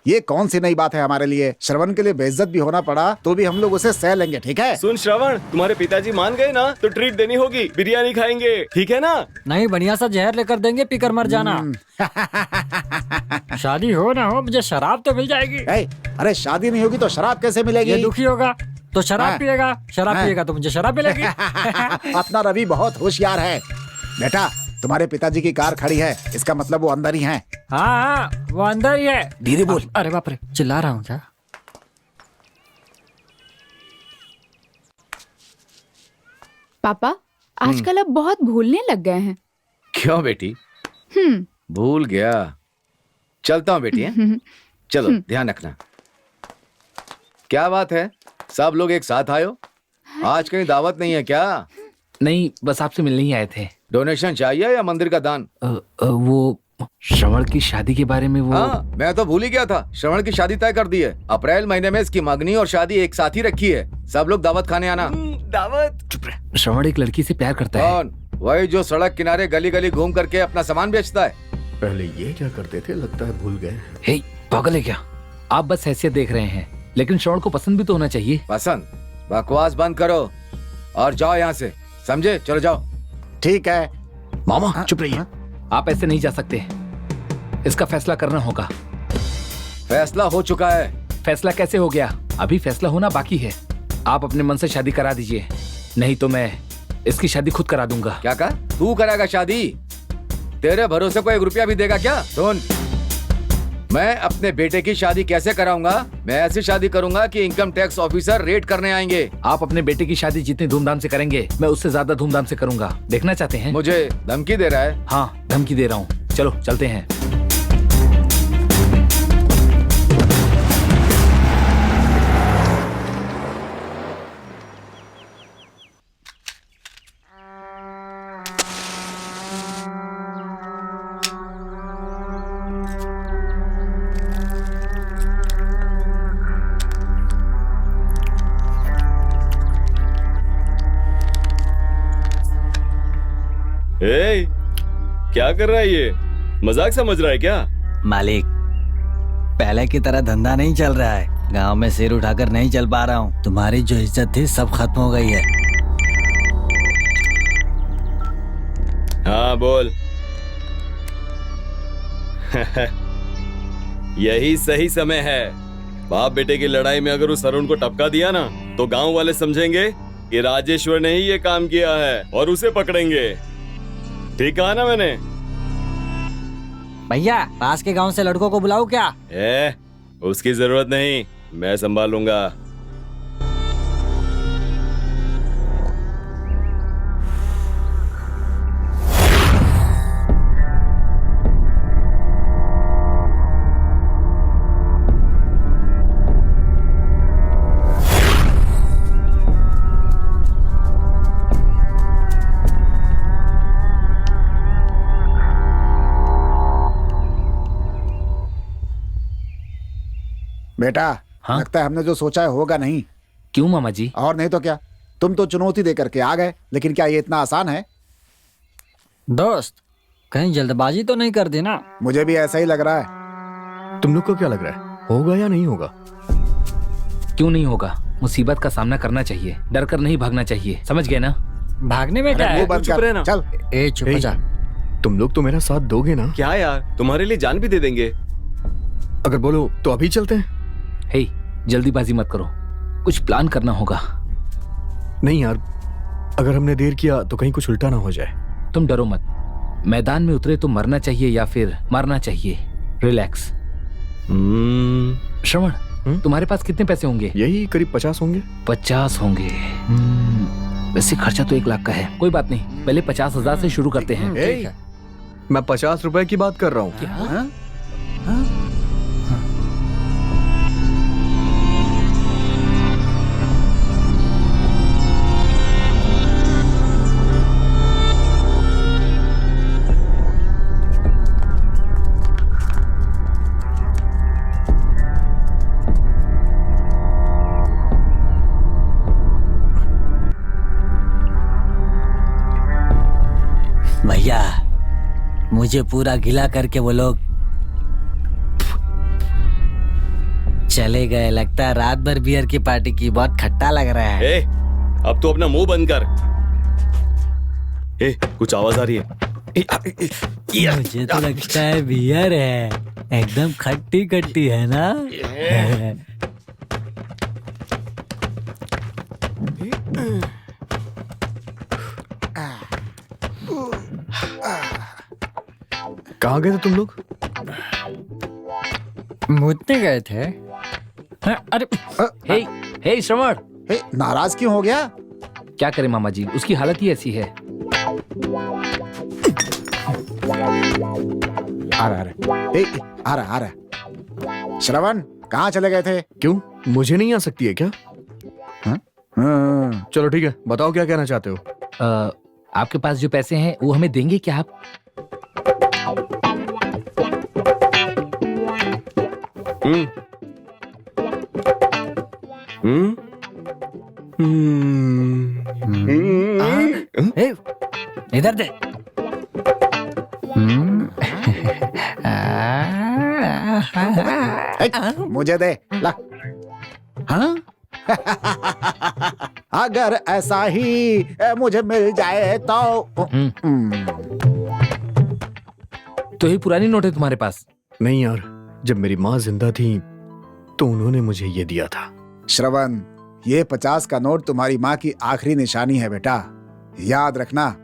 ये कौन सी नई बात है हमारे लिए। श्रवण के लिए बेइज्जत भी होना पड़ा तो भी हम लोग उसे सह लेंगे, ठीक है?
सुन श्रवण, तुम्हारे पिताजी मान गए ना तो ट्रीट देनी होगी, बिरयानी खाएंगे, ठीक है ना?
नहीं, बढ़िया सा जहर लेकर देंगे, पीकर मर जाना। शादी हो ना हो, मुझे शराब तो मिल जाएगी।
अरे शादी नहीं होगी तो शराब कैसे मिलेगी?
ये दुखी होगा तो शराब
हाँ।
पिएगा, शराब
हाँ।
पिएगा तो मुझे शराब मिलेगी।
अपना रवि बहुत होशियार है बेटा। तुम्हारे पिताजी की कार खड़ी है, इसका मतलब वो अंदर ही हैं।
हाँ, वो अंदर ही है।
धीरे बोल।
अरे बाप रे, चिल्ला रहा हूँ क्या?
पापा आजकल अब बहुत भूलने लग गए हैं।
क्यों बेटी? भूल गया। चलता हूँ बेटी, हैं? चलो ध्यान रखना। क्या बात है, सब लोग एक साथ आयो? आज कहीं दावत नहीं है क्या?
नहीं, बस आपसे मिलने ही आए थे।
डोनेशन चाहिए या मंदिर का दान?
वो श्रवण की शादी के बारे में वो।
हाँ, मैं तो भूल ही गया था। श्रवण की शादी तय कर दी है। अप्रैल महीने में इसकी मंगनी और शादी एक साथ ही रखी है। सब लोग दावत खाने आना।
दावत?
चुप रह। श्रवण एक लड़की से प्यार करता है।
कौन? वही जो सड़क किनारे गली गली घूम करके अपना सामान बेचता है।
पहले ये क्या करते थे, लगता है भूल गए।
हे, पागल है क्या? आप बस हैसियत देख रहे हैं, लेकिन श्रवण को पसंद भी तो होना चाहिए।
पसंद? बकवास बंद करो और जाओ यहाँ से, समझे? चलो जाओ।
ठीक है
मामा चुप रहिए।
आप ऐसे नहीं जा सकते, इसका फैसला करना होगा।
फैसला हो चुका है।
फैसला कैसे हो गया? अभी फैसला होना बाकी है। आप अपने मन से शादी करा दीजिए, नहीं तो मैं इसकी शादी खुद करा दूंगा।
क्या कहा? तू कराएगा शादी? तेरे भरोसे को 1 रुपया भी देगा क्या? सुन, मैं अपने बेटे की शादी कैसे कराऊंगा? मैं ऐसी शादी करूंगा कि इनकम टैक्स ऑफिसर रेड करने आएंगे।
आप अपने बेटे की शादी जितनी धूमधाम से करेंगे, मैं उससे ज्यादा धूमधाम से करूंगा। देखना चाहते हैं?
मुझे धमकी दे रहा है?
हाँ, धमकी दे रहा हूँ। चलो चलते हैं।
ए, क्या कर रहा है ये? मजाक समझ रहा है क्या?
मालिक, पहले की तरह धंधा नहीं चल रहा है। गांव में सिर उठाकर नहीं चल पा रहा हूँ। तुम्हारी जो इज्जत थी सब खत्म हो गई है।
हाँ बोल। यही सही समय है। बाप बेटे की लड़ाई में अगर उस अरुण को टपका दिया ना तो गांव वाले समझेंगे कि राजेश्वर ने ही ये काम किया है और उसे पकड़ेंगे। ठीक कहा ना मैंने?
भैया पास के गांव से लड़कों को बुलाऊं क्या?
उसकी जरूरत नहीं, मैं संभालूंगा।
बेटा
हाँ?
लगता है हमने जो सोचा है होगा नहीं।
क्यों मामा जी?
और नहीं तो क्या, तुम तो चुनौती दे करके आ गए, लेकिन क्या ये इतना आसान है?
दोस्त कहीं जल्दबाजी तो नहीं कर दी ना?
मुझे भी ऐसा ही लग रहा है।
तुम लोग को क्या लग रहा है, होगा या नहीं होगा?
क्यों नहीं होगा? मुसीबत का सामना करना चाहिए, डर कर नहीं भागना चाहिए, समझ गए ना?
भागने में क्या
मुंह
है?
बंद
चुप
कर,
रहे ना।
चल।
ए चुप हो जा।
तुम लोग तो मेरा साथ दोगे ना?
क्या यार, तुम्हारे लिए जान भी दे देंगे।
अगर बोलो तो अभी चलते हैं।
हे, जल्दीबाजी मत करो, कुछ प्लान करना होगा।
नहीं यार, अगर हमने देर किया तो कहीं कुछ उल्टा ना हो जाए।
तुम डरो मत, मैदान में उतरे तो मरना चाहिए या फिर मारना चाहिए। रिलैक्स। श्रवण, तुम्हारे पास कितने पैसे होंगे?
यही करीब 50 होंगे।
50 होंगे। वैसे खर्चा तो 1 लाख का है। कोई बात नहीं, पहले 50,000 से शुरू करते हैं।
ठीक है।
मैं 50 रुपए की बात कर रहा हूँ।
क्या?
भैया मुझे पूरा गिला करके वो लोग चले गए। लगता है रात भर बियर की पार्टी की, बहुत खट्टा लग रहा है।
अब तो अपना मुंह बंद कर। कुछ आवाज आ रही है।
मुझे तो लगता है बियर है, एकदम खट्टी खट्टी है ना?
कहाँ गए थे तुम लोग?
मुझते गए थे। अरे
हे श्रवण,
नाराज क्यों हो गया?
क्या करें मामा जी, उसकी हालत ही ऐसी है।
आ रहा। श्रवण कहाँ चले गए थे?
क्यों, मुझे नहीं आ सकती है क्या? चलो ठीक है, बताओ क्या कहना चाहते हो?
आपके पास जो पैसे हैं वो हमें देंगे क्या आप?
इधर दे।
मुझे दे ला। हाँ? अगर ऐसा ही मुझे मिल जाए तो
तो ये पुरानी नोट है तुम्हारे पास?
नहीं यार, जब मेरी माँ जिंदा थी तो उन्होंने मुझे ये दिया था।
श्रवण, ये 50 का नोट तुम्हारी माँ की आखिरी निशानी है बेटा, याद रखना।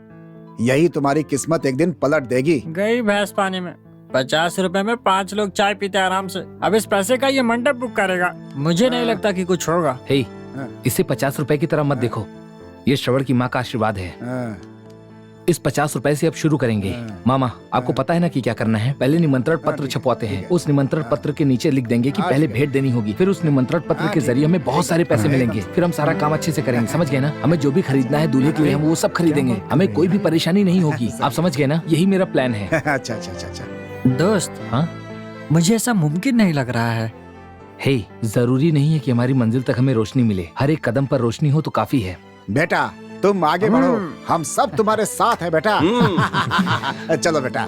यही तुम्हारी किस्मत एक दिन पलट देगी।
गई भैंस पानी में। 50 रुपए में 5 लोग चाय पीते आराम से। अब इस पैसे का ये मंडप बुक करेगा। मुझे नहीं लगता कि कुछ होगा।
हे, इसे 50 रुपए की तरह मत देखो, ये श्रवण की माँ का आशीर्वाद है। इस 50 रुपए से अब शुरू करेंगे। मामा, आपको पता है ना कि क्या करना है? पहले निमंत्रण पत्र छपवाते हैं। उस निमंत्रण पत्र के नीचे लिख देंगे कि पहले भेंट देनी होगी, फिर उस निमंत्रण पत्र के जरिए हमें बहुत सारे पैसे मिलेंगे। फिर हम सारा काम अच्छे से करेंगे, समझ गए ना? हमें जो भी खरीदना है दूल्हे के लिए हम वो सब खरीदेंगे। हमें कोई भी परेशानी नहीं होगी, आप समझ गए ना? यही मेरा प्लान है।
अच्छा।
दोस्त,
हाँ,
मुझे ऐसा मुमकिन नहीं लग रहा है।
हे, जरूरी नहीं है कि हमारी मंजिल तक हमें रोशनी मिले, हर एक कदम पर रोशनी हो तो काफी है।
बेटा तुम आगे बढ़ो, हम सब तुम्हारे साथ हैं बेटा। चलो बेटा।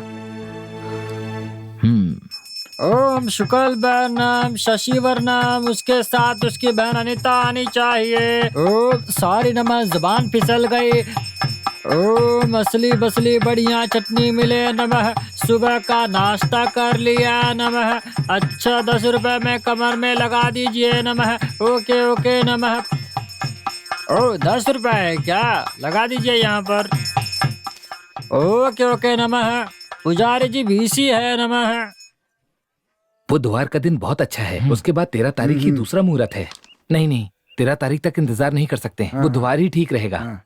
ओम शुक्ल वर्णम शशि वर्णम, उसके साथ उसकी बहन अनीता आनी चाहिए। ओम सॉरी नमः, जुबान फिसल गई। ओम असली बसली बढ़िया चटनी मिले नमः, सुबह का नाश्ता कर लिया नमः। अच्छा 10 रुपए में कमर में लगा दीजिए नमः। ओके ओके नमः। ओ 10 रुपए है क्या? लगा दीजिए यहाँ पर। ओके ओके, नमः। पुजारी जी बीसी है, नमः।
बुधवार का दिन बहुत अच्छा है। उसके बाद 13 तारीख ही दूसरा मुहूर्त है। नहीं नहीं, 13 तारीख तक इंतजार नहीं कर सकते। बुधवार ही ठीक रहेगा।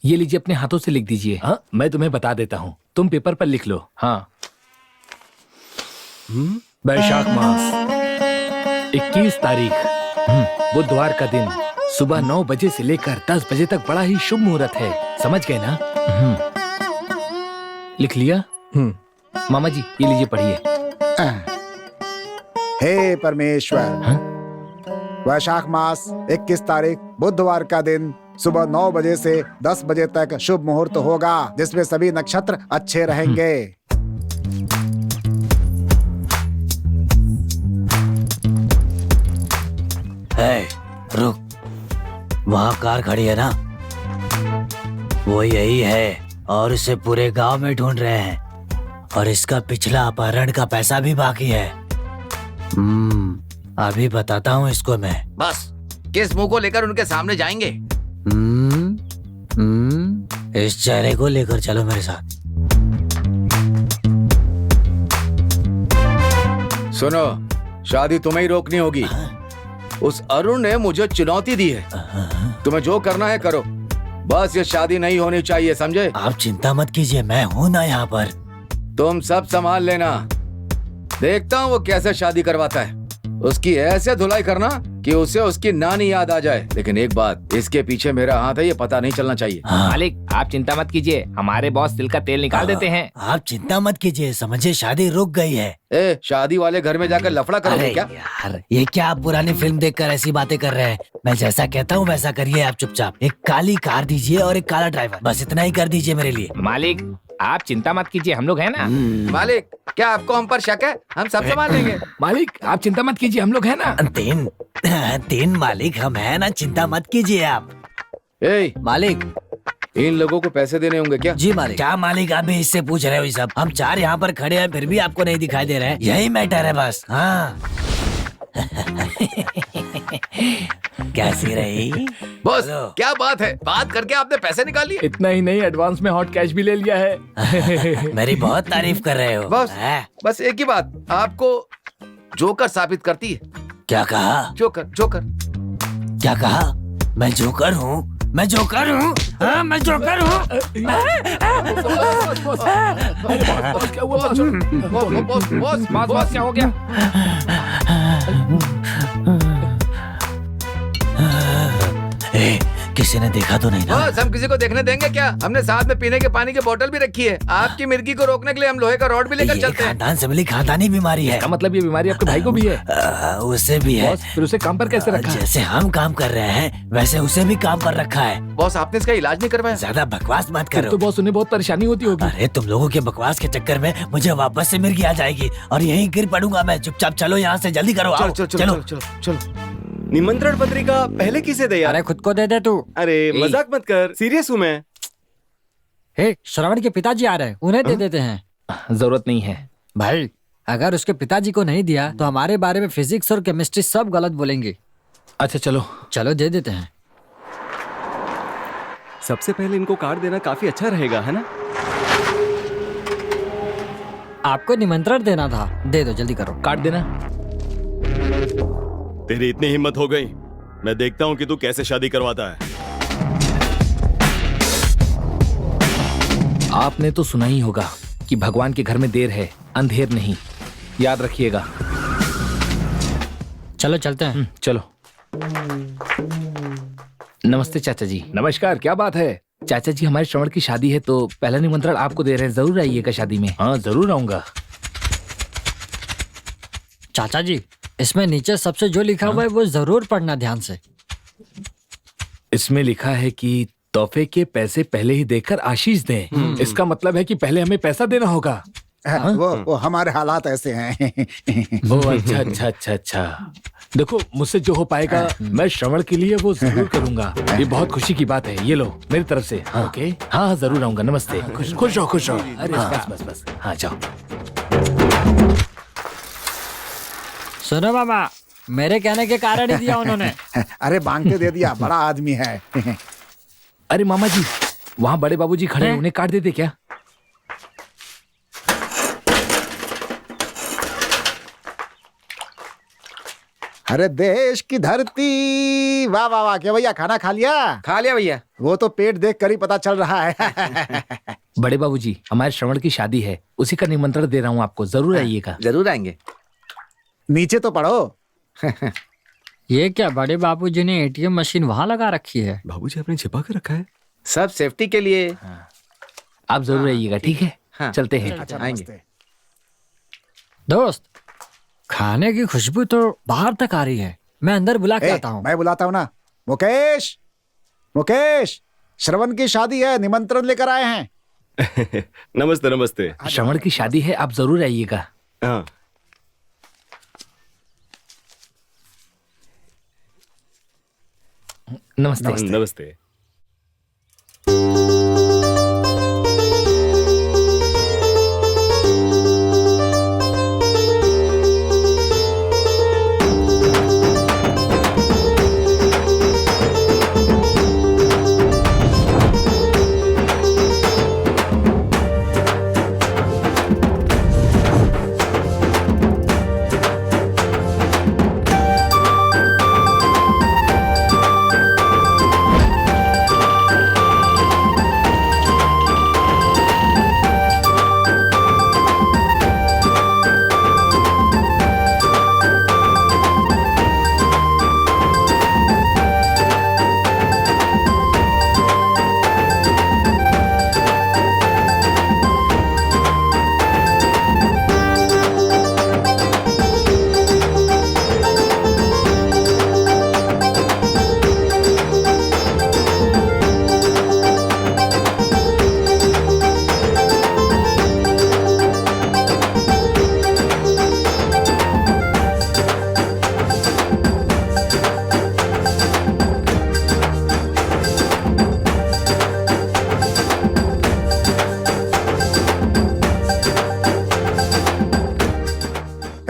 ये लीजिए, अपने हाथों से लिख दीजिए। हाँ, मैं तुम्हें बता देता हूँ, तुम पेपर पर लिख लो। हाँ, वैशाख मास 21 तारीख, बुधवार का दिन, सुबह 9 बजे से लेकर 10 बजे तक बड़ा ही शुभ मुहूर्त है। समझ गए ना? लिख लिया? मामा जी, ये लीजिए, पढ़िए।
हे परमेश्वर, वैशाख मास 21 तारीख बुधवार का दिन सुबह 9 बजे से 10 बजे तक शुभ मुहूर्त होगा, जिसमें सभी नक्षत्र अच्छे रहेंगे।
रुक, वहाँ कार खड़ी है ना, वो यही है और इसे पूरे गांव में ढूंढ रहे हैं और इसका पिछला अपहरण का पैसा भी बाकी है। अभी बताता हूँ इसको मैं।
बस किस मुंह को लेकर उनके सामने जाएंगे?
इस चेहरे को लेकर चलो मेरे साथ।
सुनो, शादी तुम्हें ही रोकनी होगी। उस अरुण ने मुझे चुनौती दी है। तुम्हें जो करना है करो, बस ये शादी नहीं होनी चाहिए, समझे?
आप चिंता मत कीजिए, मैं हूँ ना यहाँ पर।
तुम सब संभाल लेना। देखता हूँ वो कैसे शादी करवाता है। उसकी ऐसे धुलाई करना कि उसे उसकी नानी याद आ जाए। लेकिन एक बात, इसके पीछे मेरा हाथ है, ये पता नहीं चलना चाहिए।
मालिक, आप चिंता मत कीजिए, हमारे बॉस तिल का तेल निकाल देते हैं।
आप चिंता मत कीजिए, समझे, शादी रुक गई है।
ए, शादी वाले घर में जाकर लफड़ा करोगे क्या?
यार, ये क्या आप पुरानी फिल्म देखकर ऐसी बातें कर रहे हैं? मैं जैसा कहता हूँ वैसा करिए आप चुपचाप। एक काली कार दीजिए और एक काला ड्राइवर, बस इतना ही कर दीजिए मेरे लिए।
मालिक, आप चिंता मत कीजिए, हम लोग हैं ना।
मालिक, क्या आपको हम पर शक है? हम सब संभाल लेंगे।
मालिक, आप चिंता मत कीजिए, हम लोग हैं ना।
तीन मालिक हम हैं ना, चिंता मत कीजिए आप।
ए,
मालिक,
इन लोगों को पैसे देने होंगे क्या?
जी मालिक। क्या मालिक, आप भी इससे पूछ रहे हो? ये सब हम 4 यहाँ पर खड़े हैं, फिर भी आपको नहीं दिखाई दे रहे हैं। यही मैटर है बस। हाँ। कैसी रही
बॉस? क्या बात है, बात करके आपने पैसे निकाल लिए?
इतना ही नहीं, एडवांस में हॉट कैश भी ले लिया है।
मेरी बहुत तारीफ कर रहे हो
बॉस। बस एक ही बात, आपको जोकर साबित करती है।
क्या कहा?
Joker, joker.
क्या कहा? मैं जोकर हूँ? मैं जोकर हूँ? हाँ, मैं जोकर हूँ।
बॉस, क्या हो गया?
किसी ने देखा तो नहीं ना?
बस हम किसी को देखने देंगे क्या? हमने साथ में पीने के पानी की बोतल भी रखी है। आपकी मिर्गी को रोकने के लिए हम लोहे का रॉड भी लेकर चलते हैं।
खानदान से मिली खानदानी बीमारी है।
इसका मतलब ये बीमारी आपके भाई को भी है?
उसे भी है।
बॉस, फिर उसे काम पर कैसे रखा?
जैसे हम काम कर रहे हैं वैसे उसे भी काम पर रखा है।
बॉस, आपने इसका इलाज नहीं करवाया?
ज्यादा बकवास मत करो।
तो बॉस, उन्हें बहुत परेशानी होती होगी।
अरे तुम लोगों के बकवास के चक्कर में मुझे वापस से मिर्गी आ जाएगी और यहीं गिर पड़ूंगा मैं। चुपचाप चलो यहाँ से, जल्दी करो। आओ,
चलो।
निमंत्रण पत्रिका पहले किसे दे यार?
अरे खुद को दे दे तू।
अरे मजाक मत कर, सीरियस हूँ मैं।
हे, श्रवण के पिताजी आ रहे हैं, उन्हें दे देते हैं।
जरूरत नहीं है
भाई, अगर उसके पिताजी को नहीं दिया तो हमारे बारे में फिजिक्स और केमिस्ट्री सब गलत बोलेंगे।
अच्छा, चलो
दे देते हैं।
सबसे पहले इनको कार्ड देना काफी अच्छा रहेगा, है ना?
आपको निमंत्रण देना था, दे दो, जल्दी करो।
कार्ड देना।
तेरी इतनी हिम्मत हो गई, मैं देखता हूँ कि तू कैसे शादी करवाता है।
आपने तो सुना ही होगा कि भगवान के घर में देर है, अंधेर नहीं, याद रखिएगा।
चलो चलते हैं।
चलो। नमस्ते चाचा जी। नमस्कार, क्या बात है? चाचा जी, हमारे श्रवण की शादी है तो पहला निमंत्रण आपको दे रहे हैं, जरूर आइएगा शादी में। हाँ, जरूर आऊंगा।
चाचा जी, इसमें नीचे सबसे जो लिखा हुआ है वो जरूर पढ़ना ध्यान से।
इसमें लिखा है कि तोहफे के पैसे पहले ही देकर आशीष दें। इसका मतलब है कि पहले हमें पैसा देना होगा।
वो हमारे हालात ऐसे हैं।
ओह, अच्छा। देखो, मुझसे जो हो पाएगा मैं श्रवण के लिए वो जरूर करूंगा। ये बहुत खुशी की बात है। ये लो, मेरी तरफ से। ओके? हाँ, जरूर आऊंगा। नमस्ते। खुश रहो। अरे बस। हाँ, जाओ।
सुनो मामा, मेरे कहने के कारण ही दिया उन्होंने।
अरे मांगते दे दिया, बड़ा आदमी है।
अरे मामा जी, वहाँ बड़े बाबूजी खड़े हैं, उन्हें काट देते क्या?
अरे देश की धरती, वाह वाह वाह। क्या भैया, खाना खा लिया?
खा लिया भैया।
वो तो पेट देख कर ही पता चल रहा है।
बड़े बाबूजी, हमारे श्रवण की शादी है, उसी का निमंत्रण दे रहा हूँ आपको, जरूर आइएगा।
जरूर आएंगे।
नीचे तो पढ़ो।
ये क्या बड़े बाबूजी ने एटीएम मशीन वहाँ लगा रखी है?
बाबूजी आपने छिपा कर रखा है।
सब सेफ्टी के लिए।
आप जरूर आइएगा, ठीक है?
हाँ।
चलते हैं।
अच्छा,
आएंगे।
नमस्ते।
दोस्त, खाने की खुशबू तो बाहर तक आ रही है, मैं अंदर बुला के आता हूँ।
मैं बुलाता हूँ ना। मुकेश, मुकेश, श्रवण की शादी है, निमंत्रण लेकर आए हैं।
नमस्ते नमस्ते।
श्रवण की शादी है, आप जरूर आइएगा।
हाँ
नमस्ते।
नमस्ते।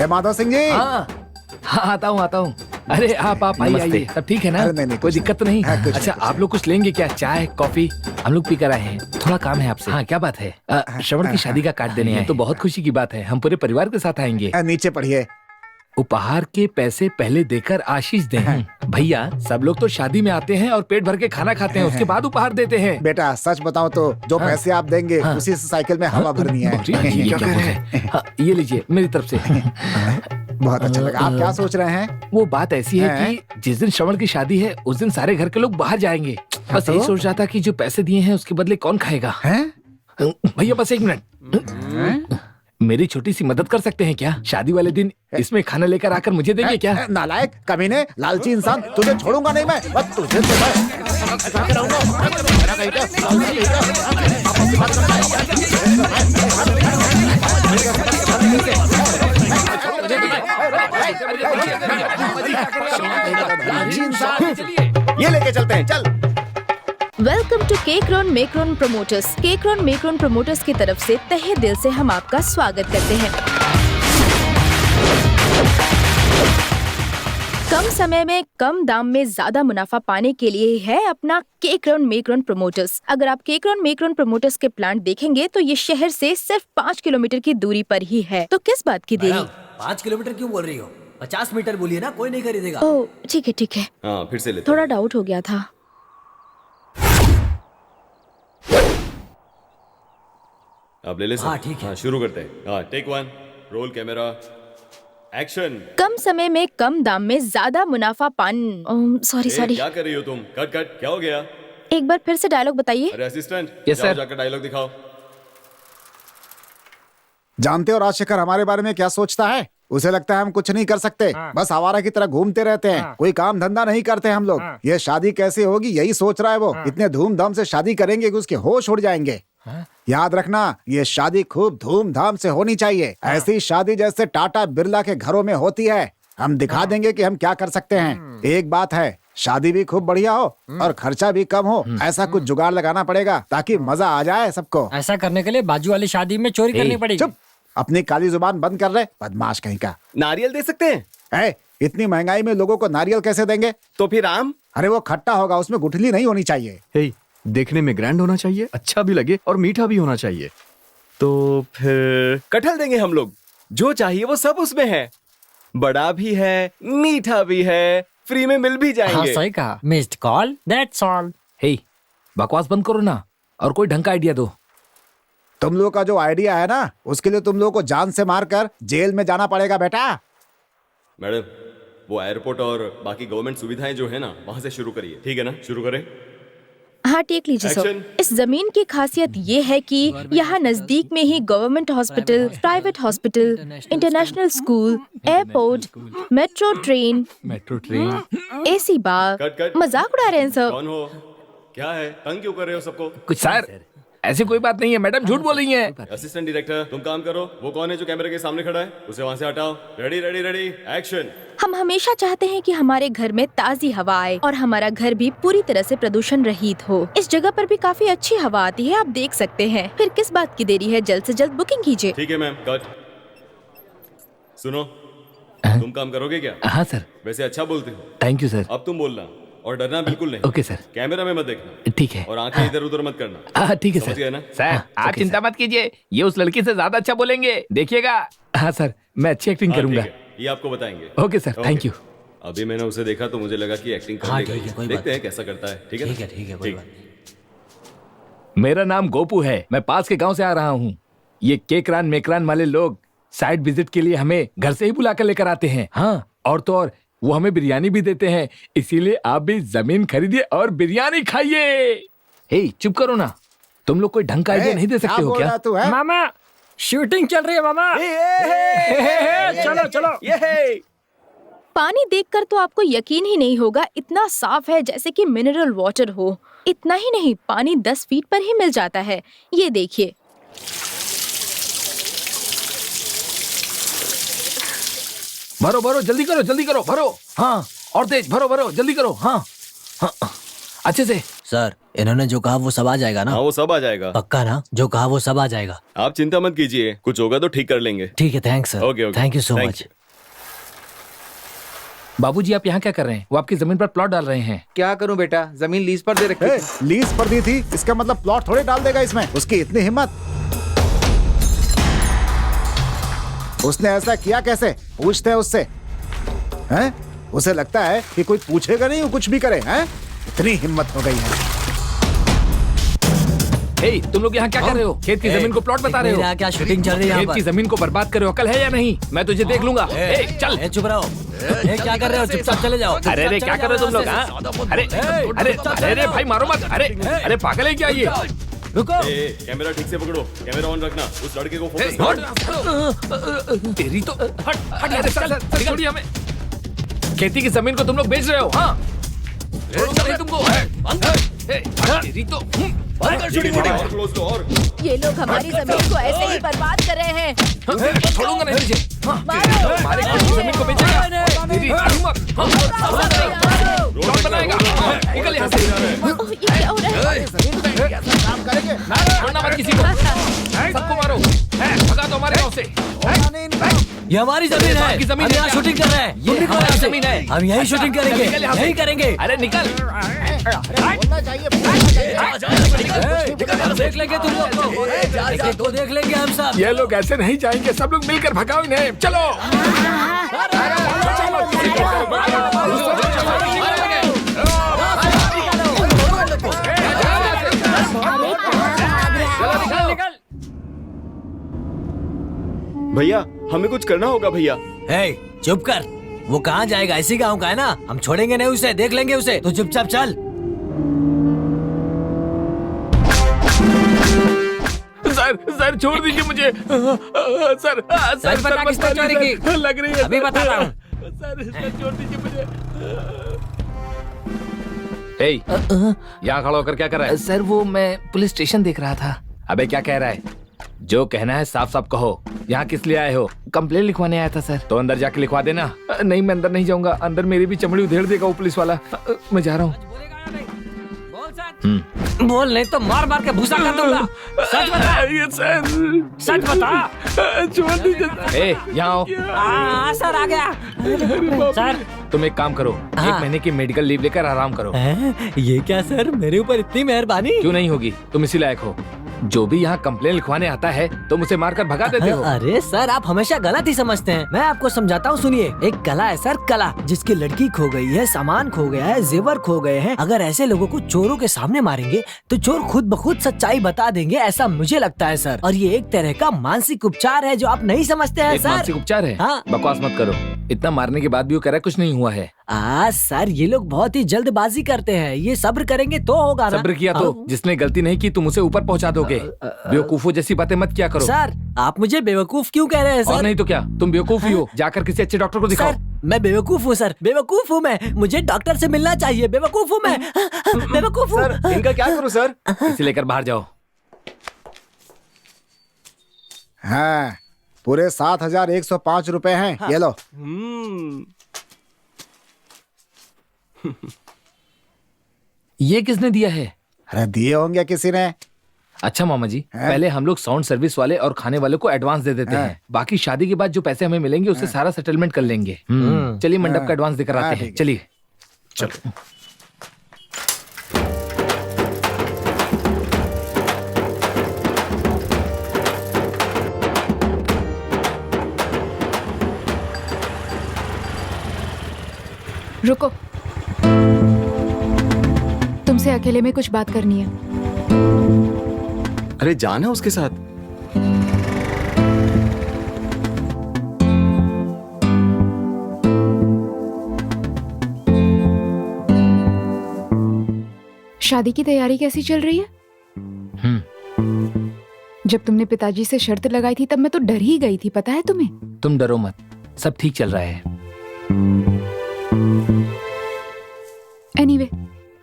माधव सिंह जी।
हाँ हाँ, आता हूँ। अरे आप आइए। सब ठीक है ना?
अरे नहीं,
कोई दिक्कत तो नहीं?
हाँ, कुछ
अच्छा,
नहीं,
आप लोग कुछ लेंगे क्या? चाय कॉफी? हम लोग पी कर आए हैं, थोड़ा काम है आपसे। हाँ, क्या बात है? श्रवण की शादी का कार्ड देने हैं, तो बहुत खुशी की बात है। हम पूरे परिवार के साथ आएंगे।
नीचे पढ़िए।
उपहार के पैसे पहले देकर आशीष दें। भैया, सब लोग तो शादी में आते हैं और पेट भर के खाना खाते हैं, उसके बाद उपहार देते हैं।
बेटा सच बताओ तो जो पैसे आप देंगे उसी से साइकिल में हवा भरनी है।
ये क्या बोल रहे हैं? हाँ, ये लीजिए मेरी तरफ से।
बहुत अच्छा लगा। आप क्या सोच रहे हैं?
वो बात ऐसी है कि जिस दिन श्रवण की शादी है उस दिन सारे घर के लोग बाहर जाएंगे। बस यही सोच रहा था कि जो पैसे दिए हैं उसके बदले कौन खाएगा। भैया बस 1 मिनट, मेरी छोटी सी मदद कर सकते हैं क्या? शादी वाले दिन इसमें खाना लेकर आकर मुझे देंगे क्या?
नालायक, कमीने, लालची इंसान, तुझे छोड़ूंगा नहीं मैं। बस तुझे तो
ये लेके चलते हैं, चल।
वेलकम टू केकरॉन मेकरॉन प्रमोटर्स। केकरॉन मेकरॉन प्रमोटर्स की तरफ से तहे दिल से हम आपका स्वागत करते हैं। कम समय में कम दाम में ज्यादा मुनाफा पाने के लिए है अपना केकरॉन मेकरॉन प्रमोटर्स। अगर आप केकरॉन मेकरॉन प्रमोटर्स के प्लांट देखेंगे तो ये शहर से सिर्फ 5 किलोमीटर की दूरी पर ही है। तो किस बात की देरी?
5 किलोमीटर क्यों बोल रही हो? 50 मीटर बोलिए ना, कोई नहीं खरीदेगा।
ओह ठीक है।
हाँ, फिर से लेते
थोड़ा डाउट हो गया था।
आप ले ले सर।
हाँ, ठीक है।
हाँ, शुरू करते हैं। हाँ, टेक 1, रोल कैमरा, एक्शन।
कम समय में कम दाम में ज्यादा मुनाफा पान सॉरी
क्या कर रही हो तुम? कट क्या हो गया?
एक बार फिर से डायलॉग बताइए।
अरे असिस्टेंट,
Yes,
जाओ
sir.
जाकर डायलॉग दिखाओ।
जानते हो राजशेखर हमारे बारे में क्या सोचता है? उसे लगता है हम कुछ नहीं कर सकते, बस आवारा की तरह घूमते रहते हैं, कोई काम धंधा नहीं करते हम लोग। ये शादी कैसे होगी यही सोच रहा है वो। इतने धूमधाम से शादी करेंगे कि उसके होश उड़ जाएंगे। याद रखना, ये शादी खूब धूमधाम से होनी चाहिए। ऐसी शादी जैसे टाटा बिरला के घरों में होती है। हम दिखा देंगे कि हम क्या कर सकते हैं। एक बात है, शादी भी खूब बढ़िया हो और खर्चा भी कम हो। ऐसा कुछ जुगाड़ लगाना पड़ेगा ताकि मजा आ जाए सबको।
ऐसा करने के लिए बाजू वाली शादी में चोरी करनी पड़ेगी।
चुप, अपनी काली जुबान बंद कर रहे, बदमाश कहीं का।
नारियल दे सकते हैं?
इतनी महंगाई में लोगों को नारियल कैसे देंगे?
तो फिर आम?
अरे वो खट्टा होगा, उसमें गुठली नहीं होनी चाहिए।
हे, देखने में ग्रैंड होना चाहिए, अच्छा भी लगे और मीठा भी होना चाहिए।
तो फिर कटहल देंगे हम लोग। जो चाहिए वो सब उसमें है, बड़ा भी है, मीठा भी है, फ्री में मिल भी
हाँ
जाएंगे।
सही कहा। Missed call, that's all.
हे, बकवास बंद करो ना और कोई ढंग का आइडिया दो।
तुम लोग का जो आइडिया है ना, उसके लिए तुम लोग को जान से मारकर जेल में जाना पड़ेगा बेटा।
मैडम, वो एयरपोर्ट और बाकी गवर्नमेंट सुविधाएं जो है ना, वहाँ से शुरू करिए, ठीक है ना? शुरू करें।
हाँ टेक लीजिए सर।
Action.
इस जमीन की खासियत ये है कि यहाँ नजदीक में ही government hospital, private hospital, international school, airport, metro train, AC बार।
कट।
मजाक उड़ा रहे हैं सर।
कौन हो? क्या है? तंग क्यों कर रहे हो सबको?
कुछ सर, ऐसी कोई बात नहीं है, मैडम झूठ बोल रही हैं।
असिस्टेंट डायरेक्टर, तुम काम करो। वो कौन है जो कैमरे के सामने खड़ा है? उसे वहाँ से हटाओ। Ready ready ready, action.
हम हमेशा चाहते हैं कि हमारे घर में ताजी हवा आए और हमारा घर भी पूरी तरह से प्रदूषण रहित हो। इस जगह पर भी काफी अच्छी हवा आती है, आप देख सकते हैं। फिर किस बात की देरी है, जल्द से जल्द बुकिंग कीजिए।
ठीक है मैम, कट। सुनो, तुम काम करोगे क्या?
हाँ सर।
वैसे अच्छा बोलते हो।
Thank you sir.
अब तुम बोलना और डरना बिल्कुल नहीं।
Okay sir.
कैमरा में मत देखना
ठीक है।
और आंखें इधर उधर मत करना।
ठीक है
समझ
सर।
गए ना?
सर आप चिंता मत कीजिए, ये उस लड़की से ज्यादा अच्छा बोलेंगे, देखिएगा। हाँ सर, मैं अच्छी एक्टिंग
हाँ,
करूंगा।
ठीक है, ये आपको बताएंगे।
Okay sir, thank you.
अभी मैंने उसे देखा तो मुझे लगा कि एक्टिंग कर
हाँ,
लेगा।
ठीक है, कोई
देखते
बात
हैं कैसा करता है। ठीक है ना?
ठीक है, कोई बात।
मेरा नाम गोपू है, मैं पास के गांव से आ रहा हूँ। ये केकरान मेकरान वाले लोग साइड विजिट के लिए हमें घर से ही बुलाकर लेकर आते हैं। हाँ, और तो और वो हमें बिरयानी भी देते हैं, इसीलिए आप भी जमीन खरीदिए और बिरयानी खाइए। हे, चुप करो ना, तुम लोग कोई ढंग का आइडिया नहीं दे सकते हो क्या?
तू है?
मामा शूटिंग चल रही है मामा। चलो चलो।
पानी देखकर तो आपको यकीन ही नहीं होगा, इतना साफ है जैसे कि मिनरल वाटर हो। इतना ही नहीं, पानी 10 फीट पर ही मिल जाता है। ये देखिए।
भरो भरो, जल्दी करो भरो। हाँ, और तेज भरो भरो, जल्दी करो। हाँ, हाँ, अच्छे से।
सर, इन्होंने जो कहा वो सब आ जाएगा ना?
हाँ, वो सब आ जाएगा।
पक्का ना? जो कहा वो सब आ जाएगा।
आप चिंता मत कीजिए, कुछ होगा तो ठीक कर लेंगे।
ठीक है, thanks sir.
Okay,
thank you so
Thank
much.
you.
बाबूजी, आप यहाँ क्या कर रहे हैं? वो आपकी जमीन पर प्लॉट डाल रहे हैं।
क्या करूं बेटा, जमीन लीज पर दे रखी थी।
लीज पर दी थी, इसका मतलब प्लॉट थोड़े डाल देगा इसमें। उसकी इतनी हिम्मत। उसने ऐसा किया कैसे? पूछते हैं उससे। हैं? उसे लगता है कि कोई पूछेगा नहीं, वो कुछ भी करे। हैं? इतनी हिम्मत हो गई है।
हे, तुम लोग यहाँ क्या कर रहे हो? खेत की जमीन को प्लॉट बता रहे हो?
मेरा क्या शूटिंग चल रही है यहाँ
खेत की
पर?
जमीन को बर्बाद करे हो, अकल है या नहीं? मैं तुझे देख लूंगा। हे, चल।
चुप रहो। क्या कर रहे हो? चुपचाप चले जाओ।
अरे अरे, क्या कर रहे हो तुम लोग? हाँ? अरे अरे अरे भाई, मारो मत। अरे पागल है क्या ये?
रुको।
कैमरा ठीक से पकड़ो, कैमरा ऑन रखना, उस लड़के को फोकस करो।
तेरी तो हट अरे चल, छोड़िए हमें। खेती की जमीन को तुम लोग बेच रहे हो? हाँ, छोड़ूंगा नहीं तुमको। तेरी तो
और क्लोज लो और।
ये लोग हमारी जमीन को ऐसे ही बर्बाद कर रहे हैं।
छोड़ूंगा नहीं तुझे।
मारो।
हमारे खेत की जमीन को बेचेगा? तेरी हिम्मत। प्लॉट बनाएगा? निकल यहाँ से।
ओह, ये क्या हो रहा है?
काम करेंगे।
छोड़ना मत किसी को, सबको मारो। भगा दो हमारे गाँव से।
ये हमारी जमीन है।
आपकी जमीन
हम
है
यहाँ
क्या?
शूटिंग कर रहे हैं।
ये हमारी जमीन है।
हम यही शूटिंग करेंगे,
निकल यहाँ से।
यही करेंगे।
अरे निकल।
देख लेंगे तुम लोग तो देख लेंगे हम सब।
ये लोग ऐसे नहीं जाएंगे, सब लोग मिलकर भगाओ इन्हें। चलो।
भैया, हमें कुछ करना होगा भैया।
हे, चुप कर। वो कहाँ जाएगा? इसी गाँव का है ना? हम छोड़ेंगे नहीं उसे, देख लेंगे उसे। तो चुपचाप चल।
सर छोड़ दीजिए मुझे। सर
बता किसने चोरी की?
लग रही है।
अभी बता रहा हूँ।
सर छोड़ दीजिए मुझे। यहाँ खड़ा होकर क्या कर रहा है? सर वो मैं पुलिस स्टेशन देख रहा था। अबे क्या कह रहा है? जो कहना है साफ साफ कहो। यहाँ किस लिए आए हो? कंप्लेन लिखवाने आया था सर। तो अंदर जाके लिखवा देना। नहीं, मैं अंदर नहीं जाऊंगा, अंदर मेरी भी चमड़ी उधेड़ देगा वो पुलिस वाला। मैं जा रहा हूँ।
बोल नहीं तो मार मार के भूसा कर दूंगा। सच बता।
ये सर,
सच बता।
छोड़ दीजिए। ए, यहाँ आओ।
सर आ गया। सर
तुम एक काम करो,
हाँ।
1 महीने की मेडिकल लीव लेकर आराम करो।
ये क्या सर, मेरे ऊपर इतनी मेहरबानी।
क्यों नहीं होगी, तुम इसी लायक हो। जो भी यहाँ कंप्लेन लिखवाने आता है तुम उसे मारकर भगा देते हो।
अरे सर, आप हमेशा गलत ही समझते हैं। मैं आपको समझाता हूँ, सुनिए। एक कला है सर, कला, जिसकी लड़की खो गई है, सामान खो गया है, जेवर खो गए हैं। अगर ऐसे लोगों को चोरों के सामने मारेंगे तो चोर खुद ब खुद सच्चाई बता देंगे, ऐसा मुझे लगता है सर। और ये एक तरह का मानसिक उपचार है जो आप नहीं समझते हैं
एक
सर।
मानसिक उपचार है?
हाँ।
बकवास मत करो। इतना मारने के बाद भी वो कह रहा है कुछ नहीं हुआ है।
सर, ये लोग बहुत ही जल्दबाजी करते हैं। ये सब्र करेंगे तो होगा ना।
सब्र किया तो जिसने गलती नहीं की तुम उसे ऊपर पहुंचा दोगे। बेवकूफों जैसी बातें मत किया करो।
सर, आप मुझे बेवकूफ क्यों कह रहे हैं सर?
और नहीं तो क्या, तुम बेवकूफ ही हो। जाकर किसी अच्छे डॉक्टर को दिखाओ।
सर, मैं बेवकूफ हूँ सर, बेवकूफ हूँ मैं। मुझे डॉक्टर से मिलना चाहिए। बेवकूफ हूँ मैं, बेवकूफ हूँ।
सर, इनका क्या करूं सर?
इसे लेकर बाहर जाओ।
हाँ, पूरे 7,105 रुपए हैं। ये लो।
ये किसने दिया है?
अरे दिए होंगे किसी ने।
अच्छा मामा जी, पहले हम लोग साउंड सर्विस वाले और खाने वाले को एडवांस दे देते हैं। बाकी शादी के बाद जो पैसे हमें मिलेंगे उससे सारा सेटलमेंट कर लेंगे। चलिए मंडप का एडवांस देकर आते हैं। चलिए चलो।
रुको, तुमसे अकेले में कुछ बात करनी है।
अरे जाना उसके साथ।
शादी की तैयारी कैसी चल रही है? जब तुमने पिताजी से शर्त लगाई थी तब मैं तो डर ही गई थी, पता है तुम्हें?
तुम डरो मत, सब ठीक चल रहा है।
Anyway,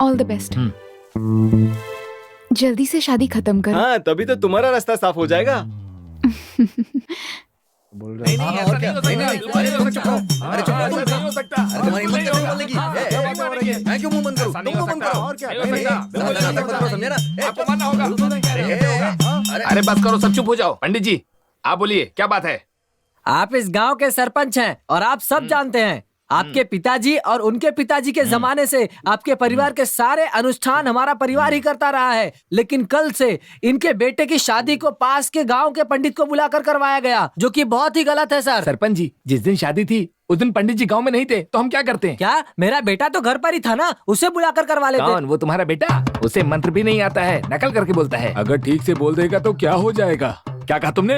all the best. जल्दी से शादी खत्म कर।
हाँ, तभी तो तुम्हारा रास्ता साफ हो जाएगा।
बोल रहे हैं। और क्या? नहीं, चुप रहो। अरे चुप रहो। नहीं हो सकता। अरे तुम्हारी हिम्मत कैसे बोलने की? मैं क्यों मुंह बंद करूं? तुम क्यों बंद करो? और क्या? समझे ना?
आपको मानना होगा। अरे बस करो, सब चुप हो जाओ। पंडित जी, आप बोलिए, क्या बात है?
आप इस गांव के सरपंच हैं और आप सब जानते हैं, आपके पिताजी और उनके पिताजी के जमाने से आपके परिवार के सारे अनुष्ठान हमारा परिवार ही करता रहा है। लेकिन कल से इनके बेटे की शादी को पास के गांव के पंडित को बुलाकर करवाया गया, जो कि बहुत ही गलत है सर।
सरपंच जी, जिस दिन शादी थी उस दिन पंडित जी गांव में नहीं थे, तो हम क्या करते हैं?
क्या? मेरा बेटा तो घर पर ही था ना, उसे बुलाकर करवा लेते।
कौन? वो तुम्हारा बेटा? उसे मंत्र भी नहीं आता है, नकल करके बोलता है। अगर ठीक से बोल देगा तो क्या हो जाएगा? क्या कहा तुमने?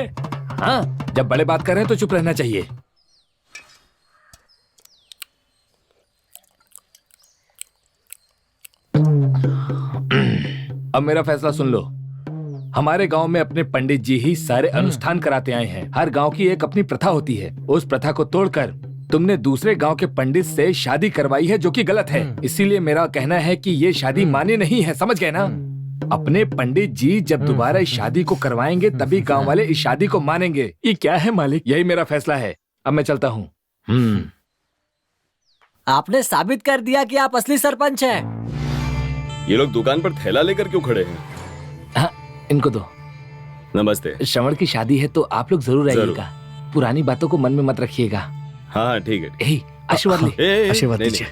हाँ, जब बड़े बात कर रहे हैं तो चुप रहना चाहिए। अब मेरा फैसला सुन लो। हमारे गांव में अपने पंडित जी ही सारे अनुष्ठान कराते आए हैं। हर गांव की एक अपनी प्रथा होती है। उस प्रथा को तोड़कर तुमने दूसरे गांव के पंडित से शादी करवाई है, जो कि गलत है। इसीलिए मेरा कहना है कि ये शादी मान्य नहीं है, समझ गए ना? अपने पंडित जी जब दोबारा इस शादी को करवाएंगे तभी गांव वाले इस शादी को मानेंगे। ये क्या है मालिक? यही मेरा फैसला है। अब मैं चलता हूँ।
आपने साबित कर दिया कि आप असली सरपंच हैं।
ये लोग दुकान पर थैला लेकर क्यों खड़े हैं?
हाँ, इनको दो।
नमस्ते।
श्रवण की शादी है तो आप लोग जरूर आइएगा। पुरानी बातों को मन में मत रखिएगा।
हाँ ठीक है।
आशीर्वाद ले। आशीर्वाद दीजिए।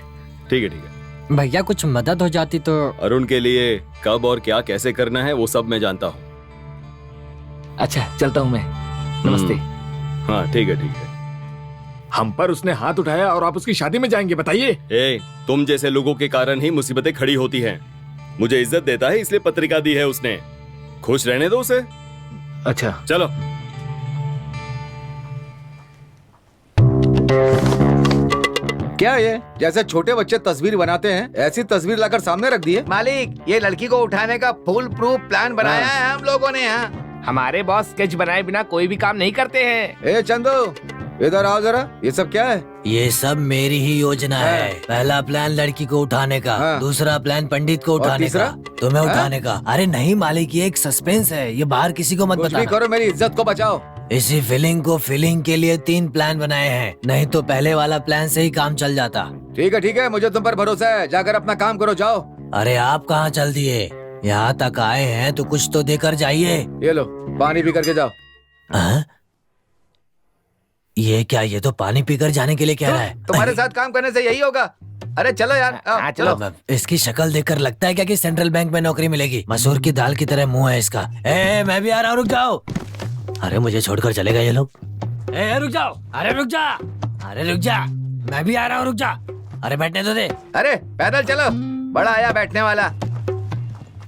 ठीक है।
भैया कुछ मदद हो जाती तो।
अरुण के लिए कब और क्या कैसे करना है वो सब मैं जानता हूँ।
अच्छा, चलता हूँ मैं। नमस्ते।
हाँ ठीक है।
हम पर उसने हाथ उठाया और आप उसकी शादी में जाएंगे, बताइए?
तुम जैसे लोगों के कारण ही मुसीबतें खड़ी होती हैं। मुझे इज्जत देता है इसलिए पत्रिका दी है उसने। खुश रहने दो उसे।
अच्छा
चलो।
क्या ये जैसे छोटे बच्चे तस्वीर बनाते हैं ऐसी तस्वीर लाकर सामने रख दी है? मालिक, ये लड़की को उठाने का फुल प्रूफ प्लान बनाया है हम लोगों ने।
हमारे बॉस स्केच बनाए बिना कोई भी काम नहीं करते हैं।
ए चंदू, इधर आओ जरा। ये सब क्या है?
ये सब मेरी ही योजना है। पहला प्लान लड़की को उठाने का, दूसरा प्लान पंडित को उठाने का, तुम्हें उठाने का। अरे नहीं मालिक, ये एक सस्पेंस है, ये बाहर किसी को मत बताना।
कुछ भी करो, मेरी इज्जत को बचाओ।
इसी फीलिंग को फीलिंग के लिए 3 प्लान बनाए हैं, नहीं तो पहले वाला प्लान से ही काम चल जाता।
ठीक है, मुझे तुम पर भरोसा है। जाकर अपना काम करो, जाओ।
अरे आप कहाँ चल दिए? यहाँ तक आए हैं तो कुछ तो देकर जाइए।
ये लो पानी पी करके जाओ।
हाँ? ये क्या, ये तो पानी पीकर जाने के लिए कह रहा है।
तुम्हारे साथ काम करने से यही होगा। अरे चलो यार, आओ, चलो।
अब इसकी शक्ल देखकर लगता है क्या कि सेंट्रल बैंक में नौकरी मिलेगी। मसूर की दाल की तरह मुंह है इसका। ए, मैं भी आ रहा हूँ, रुक जाओ। अरे मुझे छोड़कर चलेगा ये लोग। ए, रुक जाओ, अरे रुक जा, अरे रुक जा, मैं भी आ रहा हूँ, रुक जा। अरे बैठने तो दे।
अरे पैदल चलो, बड़ा आया बैठने वाला।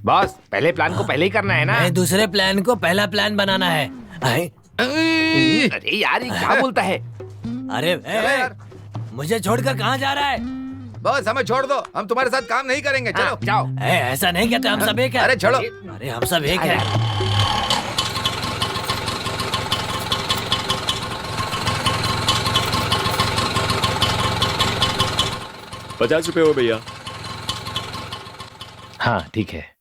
बॉस पहले प्लान को पहले ही करना है ना।
नहीं, दूसरे प्लान को पहला प्लान बनाना है।
अरे यार ये क्या बोलता है।
अरे
यार।
मुझे छोड़कर कहाँ जा रहा है?
बस हमें छोड़ दो, हम तुम्हारे साथ काम नहीं करेंगे। चलो
जाओ।
ऐसा नहीं कहते, हम सब एक है।
अरे छोड़ो।
अरे हम सब एक है।
50 रुपए हो भैया।
हाँ ठीक है।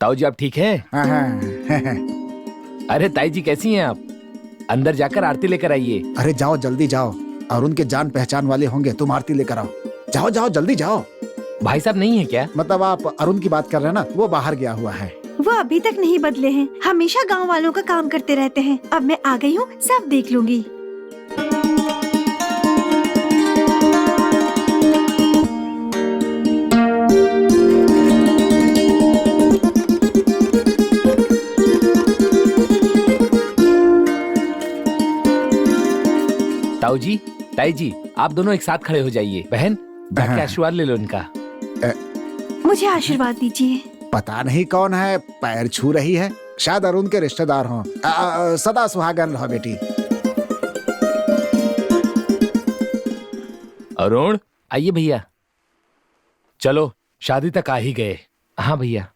ताऊ जी आप ठीक हैं? अरे ताई जी कैसी हैं आप? अंदर जाकर आरती लेकर आइए।
अरे जाओ जल्दी जाओ, अरुण के जान पहचान वाले होंगे, तुम आरती लेकर आओ। जाओ जाओ जल्दी जाओ।
भाई साहब नहीं है क्या?
मतलब आप अरुण की बात कर रहे हैं ना, वो बाहर गया हुआ है।
वो अभी तक नहीं बदले हैं, हमेशा गांव वालों का काम करते रहते हैं। अब मैं आ गई हूँ, सब देख लूंगी।
ताऊ जी, ताई जी आप दोनों एक साथ खड़े हो जाइए। बहन बैठ के आशीर्वाद ले लो इनका।
मुझे आशीर्वाद दीजिए।
पता नहीं कौन है, पैर छू रही है, शायद अरुण के रिश्तेदार हों। सदा सुहागन रहो बेटी।
अरुण आइए भैया। चलो शादी तक आ ही गए। हाँ भैया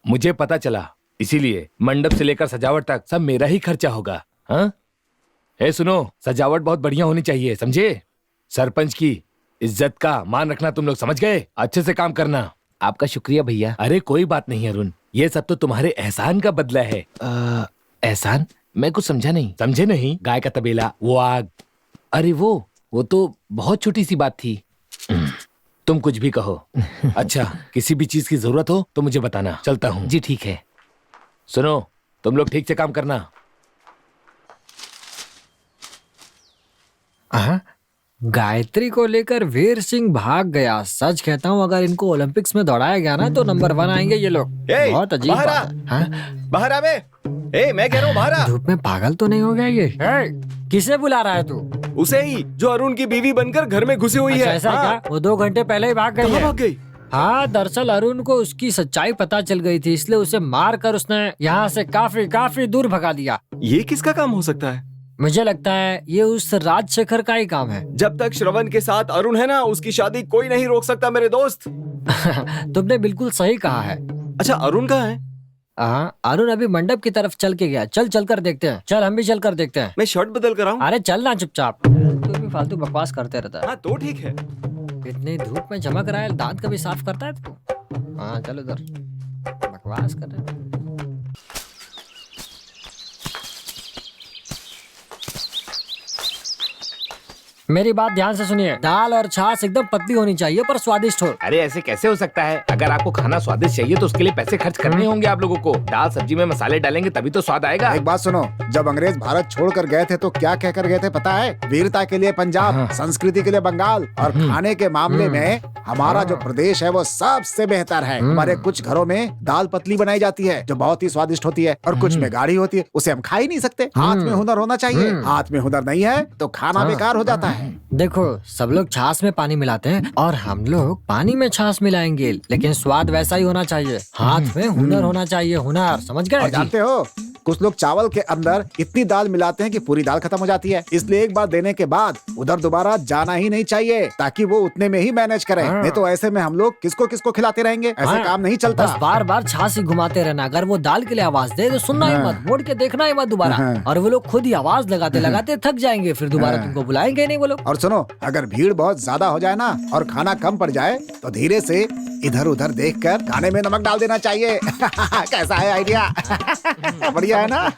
मुझे पता चला, इसीलिए मंडप से लेकर सजावट तक सब मेरा ही खर्चा होगा। हाँ ए सुनो, सजावट बहुत बढ़िया होनी चाहिए, समझे? सरपंच की इज्जत का मान रखना तुम लोग, समझ गए? अच्छे से काम करना। आपका शुक्रिया भैया। अरे कोई बात नहीं अरुण, ये सब तो तुम्हारे एहसान का बदला है। एहसान? मैं कुछ समझा नहीं। समझे नहीं? गाय का तबेला, वो आग। अरे वो तो बहुत छोटी सी बात थी। तुम कुछ भी कहो। अच्छा किसी भी चीज की जरूरत हो तो मुझे बताना, चलता हूँ। जी ठीक है। सुनो तुम लोग ठीक से काम करना।
गायत्री को लेकर वीर सिंह भाग गया। सच कहता हूँ, अगर इनको ओलंपिक्स में दौड़ाया गया ना तो नंबर 1 आएंगे ये लोग। बहुत अजीब बात है। हाँ?
बाहर आ बे। मैं कह रहा हूँ बाहर आ।
धूप में पागल तो नहीं हो गया ये? किसे बुला रहा है तू?
उसे ही, जो अरुण की बीवी बनकर घर में घुसी हुई है।
ऐसा क्या? वो 2 घंटे पहले ही भाग गई है।
भाग गई?
हाँ दरअसल अरुण को उसकी सच्चाई पता चल गई थी, इसलिए उसे मार कर उसने यहाँ से काफी दूर भगा दिया।
ये किसका काम हो सकता है?
मुझे लगता है ये उस राजशेखर का ही काम है।
जब तक श्रवण के साथ अरुण है ना, उसकी शादी कोई नहीं रोक सकता मेरे दोस्त।
तुमने बिल्कुल सही कहा है।
अच्छा अरुण कहाँ है?
हाँ अरुण अभी मंडप की तरफ चल के गया। चल कर देखते हैं। चल हम भी चल कर देखते हैं।
मैं शर्ट बदल कर आऊं?
अरे चल ना चुपचाप, तू भी फालतू बकवास करते रहता है।
हाँ तो ठीक है।
इतनी धूप में चमक रहा है, दांत कभी साफ करता है तू? हाँ चल उधर, बकवास कर रहे हैं। मेरी बात ध्यान से सुनिए, दाल और छाछ एकदम पतली होनी चाहिए पर स्वादिष्ट हो।
अरे ऐसे कैसे हो सकता है? अगर आपको खाना स्वादिष्ट चाहिए तो उसके लिए पैसे खर्च करने होंगे आप लोगों को। दाल सब्जी में मसाले डालेंगे तभी तो स्वाद आएगा।
एक बात सुनो, जब अंग्रेज भारत छोड़कर गए थे तो क्या कहकर गए थे पता है? वीरता के लिए पंजाब, संस्कृति के लिए बंगाल, और खाने के मामले में हमारा जो प्रदेश है वो सबसे बेहतर है। हमारे कुछ घरों में दाल पतली बनाई जाती है जो बहुत ही स्वादिष्ट होती है, और कुछ में गाढ़ी होती है, उसे हम खा ही नहीं सकते। हाथ में हुनर होना चाहिए। हाथ में हुनर नहीं है तो खाना बेकार हो जाता है।
देखो सब लोग छाछ में पानी मिलाते हैं और हम लोग पानी में छाछ मिलाएंगे, लेकिन स्वाद वैसा ही होना चाहिए। हाथ में हुनर होना चाहिए, हुनर, समझ गए?
और जानते हो कुछ लोग चावल के अंदर इतनी दाल मिलाते हैं कि पूरी दाल खत्म हो जाती है। इसलिए एक बार देने के बाद उधर दोबारा जाना ही नहीं चाहिए, ताकि वो उतने में ही मैनेज करें। नहीं तो ऐसे में हम लोग किसको किसको खिलाते रहेंगे, ऐसे काम नहीं चलता।
बस बार बार छासी घुमाते रहना। अगर वो दाल के लिए आवाज दे तो सुनना ही मत, मोड़ के देखना ही मत दोबारा। और वो लोग खुद ही आवाज लगाते लगाते थक जाएंगे, फिर दोबारा तुमको बुलाएंगे नहीं वो लोग।
और सुनो, अगर भीड़ बहुत ज्यादा हो जाए ना और खाना कम पड़ जाए तो धीरे से इधर उधर देखकर खाने में नमक डाल देना चाहिए। कैसा है आइडिया? बढ़िया है ना?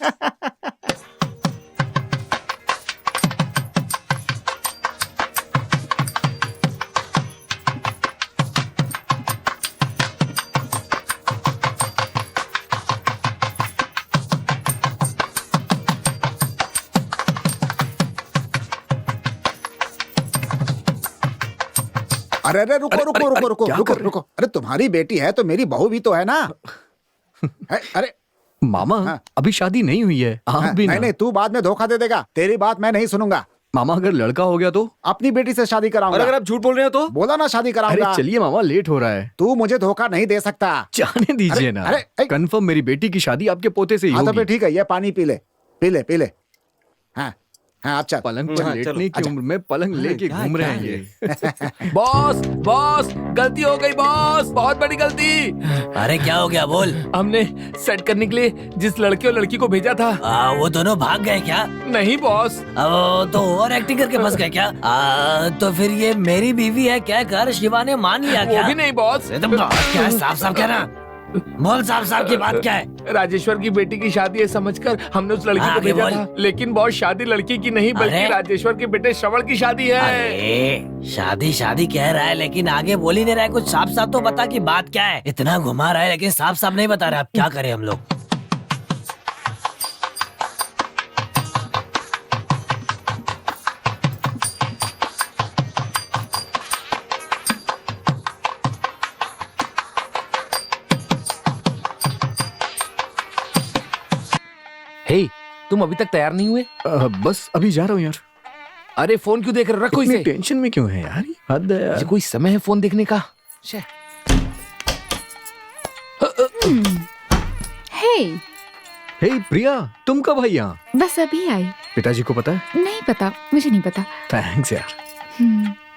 अरे अरे रुको रुको रुको रुको रुको रुको। अरे तुम्हारी बेटी है तो मेरी बहू भी तो है ना। अरे
मामा, अभी शादी नहीं हुई है। आप भी
नहीं नहीं, तू बाद में धोखा दे देगा। तेरी बात मैं नहीं सुनूंगा।
मामा, अगर लड़का हो गया तो?
अपनी बेटी से शादी कराऊंगा।
अगर आप झूठ बोल रहे हो तो?
बोला ना शादी कराऊंगा।
अरे चलिए मामा, लेट हो रहा है।
तू मुझे धोखा नहीं दे सकता।
जाने दीजिए ना। कंफर्म मेरी बेटी की शादी आपके पोते से ही होगी।
तो फिर ठीक है, ये पानी पी ले, पी ले, पी ले। हाँ हाँ, अच्छा।
पलंग पर लेटने की उम्र में पलंग लेके घूम रहे हैं ये।
बॉस बॉस, गलती हो गई बॉस, बहुत बड़ी गलती।
अरे क्या हो गया, बोल।
हमने सेट करने के लिए जिस लड़के और लड़की को भेजा था,
वो दोनों भाग गए क्या?
नहीं बॉस।
तो ओवर एक्टिंग करके फंस गए क्या? तो फिर ये मेरी बीवी है क्या कर शिवा ने मान लिया क्या?
वो भी नहीं बॉस।
क्या है, साफ साफ कहना। बोल साफ साफ की बात क्या है?
राजेश्वर की बेटी की शादी है समझकर हमने उस लड़की को भेजा था, लेकिन बहुत शादी लड़की की नहीं बल्कि राजेश्वर के बेटे श्रवण की शादी है।
अरे शादी शादी कह रहा है लेकिन आगे बोल ही नहीं रहा है। कुछ साफ साफ तो बता कि बात क्या है। इतना घुमा रहा है लेकिन साफ साफ नहीं बता रहा। अब क्या करें हम लोग?
हे, तुम अभी तक तैयार नहीं हुए?
बस अभी जा रहा हूँ यार।
अरे फोन क्यों देख रहे हो? रखो इसे।
टेंशन में क्यों है यार? हद है यार।
कोई समय है फोन देखने का?
हे
प्रिया, तुम कब आई यहाँ?
बस अभी आई।
पिताजी को पता है?
नहीं पता, मुझे नहीं पता।
थैंक्स यार।